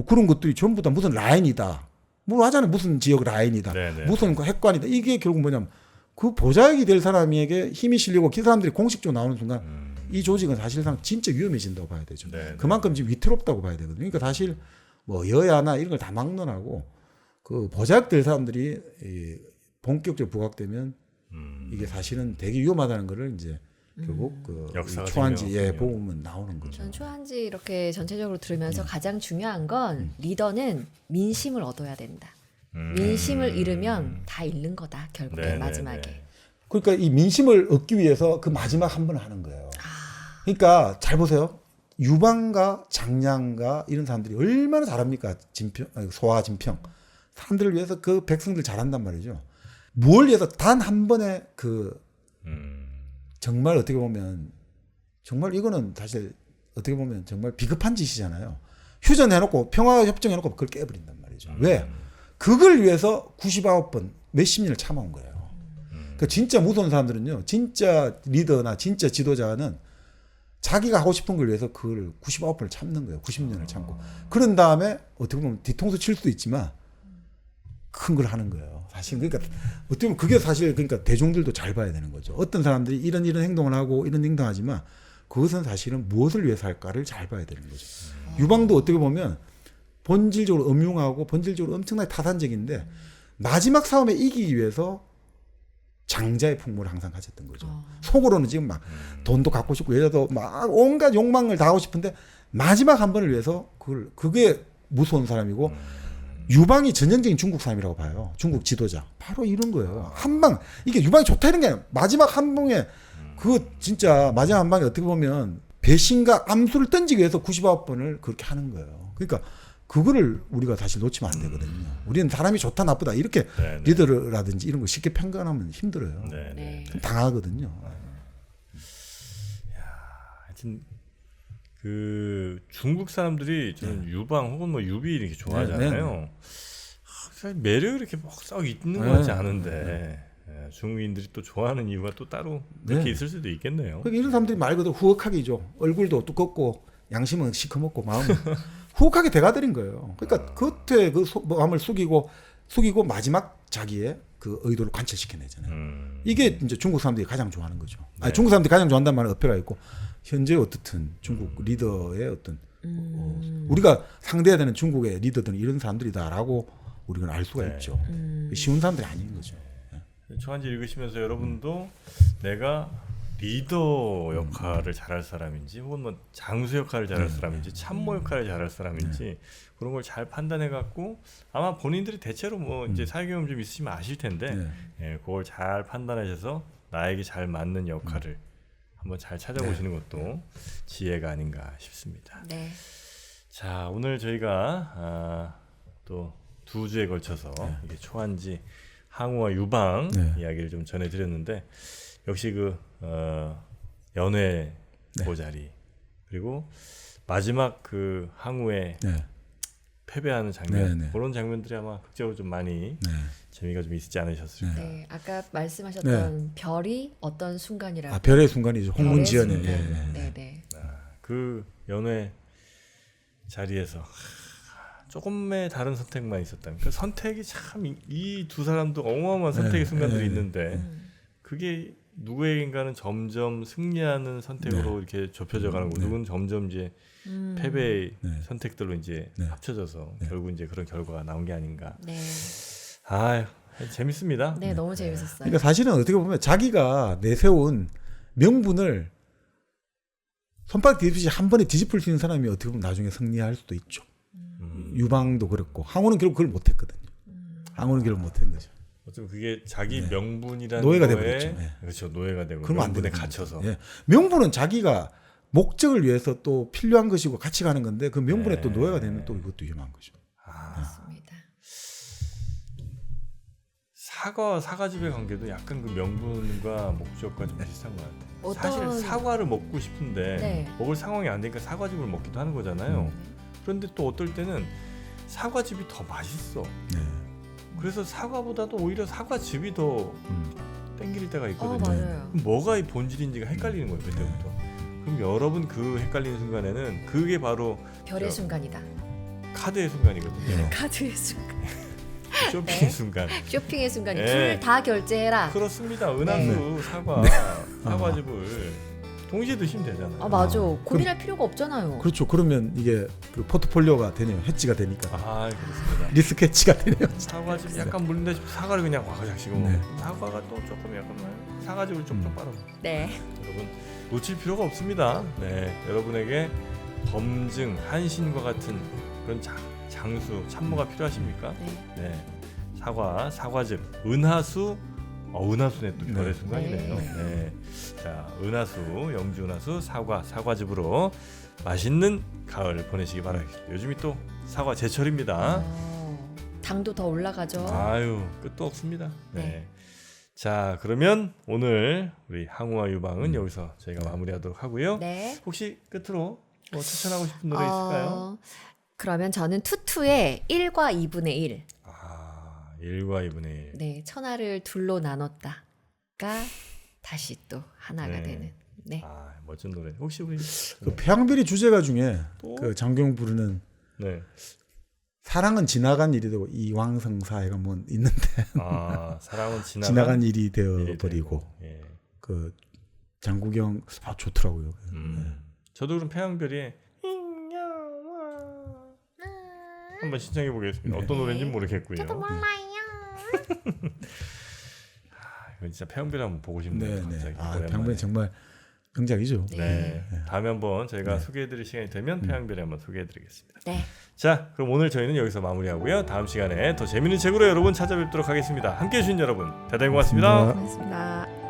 그런 것들이 전부 다 무슨 라인이다. 뭐 하잖아요. 무슨 지역 라인이다. 무슨 핵관이다. 이게 결국 뭐냐면 그 보좌역이 될 사람에게 힘이 실리고 그 사람들이 공식적으로 나오는 순간 이 조직은 사실상 진짜 위험해진다고 봐야 되죠. 그만큼 지금 위태롭다고 봐야 되거든요. 그러니까 사실 뭐 여야나 이런 걸 다 막론하고 그 보좌역 될 사람들이 본격적으로 부각되면 이게 사실은 되게 위험하다는 거를 이제 결국 그 초한지 보면 나오는 거죠.
전 초한지 이렇게 전체적으로 들으면서 가장 중요한 건 리더는 민심을 얻어야 된다. 민심을 잃으면 다 잃는 거다. 결국에 마지막에.
그러니까 이 민심을 얻기 위해서 그 마지막 한 번을 하는 거예요. 그러니까 잘 보세요. 유방과 장량과 이런 사람들이 얼마나 잘합니까? 소화 진평 사람들을 위해서 그 백성들 잘한단 말이죠. 뭘 위해서 단 한 번의 그 정말 어떻게 보면 정말 이거는 사실 어떻게 보면 정말 비겁한 짓이잖아요. 휴전해놓고 평화협정해놓고 그걸 깨버린단 말이죠. 왜? 그걸 위해서 99번 몇십 년을 참아온 거예요. 그러니까 진짜 무서운 사람들은요. 진짜 리더나 진짜 지도자는 자기가 하고 싶은 걸 위해서 그걸 99번을 참는 거예요. 90년을 참고. 그런 다음에 어떻게 보면 뒤통수 칠 수도 있지만 큰 걸 하는 거예요. 사실 그러니까 어떻게 보면 그게 사실 그러니까 대중들도 잘 봐야 되는 거죠. 어떤 사람들이 이런 행동을 하고 이런 행동하지만 그것은 사실은 무엇을 위해서 할까를 잘 봐야 되는 거죠. 유방도 어떻게 보면 본질적으로 음흉하고 본질적으로 엄청나게 타산적인데 마지막 싸움에 이기기 위해서 장자의 풍물을 항상 가졌던 거죠. 속으로는 지금 막 돈도 갖고 싶고 여자도 막 온갖 욕망을 다 하고 싶은데 마지막 한 번을 위해서 그게 무서운 사람이고 유방이 전형적인 중국 사람이라고 봐요. 중국 지도자. 바로 이런 거예요. 한 방. 이게 유방이 좋다 이런 게 아니라 마지막 한 방에 그거 진짜 마지막 한 방에 어떻게 보면 배신과 암수를 던지기 위해서 99번을 그렇게 하는 거예요. 그러니까 그거를 우리가 사실 놓치면 안 되거든요. 우리는 사람이 좋다 나쁘다 이렇게 리더라든지 이런 거 쉽게 평가하면 힘들어요. 당하거든요.
하여튼 그 중국 사람들이 저는 유방 혹은 뭐 유비 이렇게 좋아하잖아요. 사실 매력이 이렇게 막 있는 것 같지 않은데 중국인들이 또 좋아하는 이유가 또 따로 그렇게 있을 수도 있겠네요.
그러니까 이런 사람들이 말 그대로 후억하기죠. 얼굴도 두껍고 양심은 시커멓고 마음은 후억하게 대가들인 거예요. 그러니까 겉에 그 마음을 숙이고 마지막 자기의 그 의도를 관철시켜내잖아요. 이게 이제 중국 사람들이 가장 좋아하는 거죠. 아니, 중국 사람들이 가장 좋아한다는 말은 어폐가 있고 현재 어떻든 중국 리더의 어떤 우리가 상대해야 되는 중국의 리더들은 이런 사람들이다라고 우리가 알 수가 있죠. 쉬운 사람들이 아닌 거죠.
초한지 읽으시면서 여러분도 내가 리더 역할을 잘할 사람인지 혹은 뭐 장수 역할을 잘할 사람인지 참모 역할을 잘할 사람인지 그런 걸 잘 판단해 갖고 아마 본인들이 대체로 뭐 이제 사회 경험 좀 있으시면 아실 텐데 그걸 잘 판단하셔서 나에게 잘 맞는 역할을 한번 잘 찾아보시는 것도 지혜가 아닌가 싶습니다.
네.
자, 오늘 저희가 또 2주에 걸쳐서 이게 초한지 항우와 유방
네.
이야기를 좀 전해드렸는데 역시 그 연회
네.
보자리 그리고 마지막 그 항우의
네.
패배하는 장면
네, 네.
그런 장면들이 아마 극적으로 좀 많이
네.
재미가 좀 있지 않으셨을까.
네. 아까 말씀하셨던 별이 어떤 순간이라고.
아, 별의 순간이죠.
별의
홍문지연의.
순간.
예.
네, 네.
그 연회 자리에서 조금의 다른 선택만 있었다면 그 선택이 참 이 두 사람도 어마어마한 선택의
네,
순간들이
네.
있는데 그게 누구에겐가는 점점 승리하는 선택으로 이렇게 좁혀져 가는 거고 누구는 점점 이제 패배의
네.
선택들로 이제
네.
합쳐져서
네.
결국 이제 그런 결과가 나온 게 아닌가.
네.
아, 재밌습니다.
네, 너무 재밌었어요.
그러니까 사실은 어떻게 보면 자기가 내세운 명분을 손바닥 뒤집듯이 한 번에 뒤집을 수 있는 사람이 어떻게 보면 나중에 승리할 수도 있죠. 유방도 그렇고 항우는 결국 그걸 못했거든요. 항우는 결국 못한 거죠.
어쩌면 그게 자기
네.
명분이라는
노예가
거에
돼버렸죠. 네.
그렇죠. 노예가 되고
그러면 안
명분에
되는
갇혀서.
거죠. 예. 명분은 자기가 목적을 위해서 또 필요한 것이고 같이 가는 건데 그 명분에
네.
또 노예가 되면 또 이것도 위험한 거죠.
맞습니다.
사과와 사과즙의 관계도 약간 그 명분과 목적과 좀 비슷한 것 같아요.
어떤-
사실 사과를 먹고 싶은데
네.
먹을 상황이 안 되니까 사과즙을 먹기도 하는 거잖아요. 그런데 또 어떨 때는 사과즙이 더 맛있어.
네.
그래서 사과보다도 오히려 사과즙이 더 땡길 때가 있거든요.
맞아요.
그럼 뭐가 이 본질인지가 헷갈리는 거예요 그때부터. 그럼 여러분 그 헷갈리는 순간에는 그게 바로
별의
저-
순간이다.
카드의 순간이거든요.
카드의 순간.
쇼핑의
네.
순간.
쇼핑의 순간이
네.
둘 다 결제해라.
그렇습니다. 은하수 사과 사과즙을 동시에 드시면 되잖아요.
아, 맞아. 고민할 필요가 없잖아요.
그렇죠. 그러면 이게 그 포트폴리오가 되네요. 해지가 되니까.
아, 그렇습니다.
리스크 해지가 되네요.
사과즙 약간 물린다 싶으면 사과를 그냥 와그작 씹어
네.
사과가 또 조금 약간 사과즙을 쪽쪽 빨아
네.
여러분 놓칠 필요가 없습니다. 네, 여러분에게 검증, 한신과 같은 그런 장수, 참모가 필요하십니까?
네.
네, 사과즙, 은하수, 은하수네 또 별의
네.
순간이네요. 네. 자, 은하수, 영주 은하수, 사과즙으로 맛있는 가을 보내시기 바라겠습니다. 요즘이 또 사과 제철입니다.
당도 더 올라가죠.
아유, 끝도 없습니다. 네.
네.
자, 그러면 오늘 우리 항우와 유방은 여기서 저희가 마무리하도록 하고요.
네.
혹시 끝으로 뭐 추천하고 싶은 노래 있을까요?
그러면 저는 투투의 1과 2분의 1.
1과 2분의 1.
네, 천하를 둘로 나눴다가 다시 또 하나가
네.
되는. 네.
멋진 노래. 혹시 우리
그 태양별이 주제가 중에
또?
그 장경 부르는
네.
사랑은 지나간 일이 되고 이왕성사회가 뭐 있는데
사랑은
지나간 일이 되어
일이
버리고
되고. 예.
그 장국영 좋더라고요.
저도 그럼 태양별이 한번 신청해 보겠습니다.
네.
어떤 노래인지 모르겠고요.
저도 몰라요.
이건 진짜 태양별 한번 보고 싶네요.
네,
갑자기.
네.
오랜만에.
태양별이 정말 명작이죠.
네. 다음에 한번 저희가
네.
소개해드릴 시간이 되면 태양별이 한번 소개해드리겠습니다.
네.
자, 그럼 오늘 저희는 여기서 마무리하고요. 다음 시간에 더 재밌는 책으로 여러분 찾아뵙도록 하겠습니다. 함께해 주신 여러분 대단히 고맙습니다.
고맙습니다.
고맙습니다.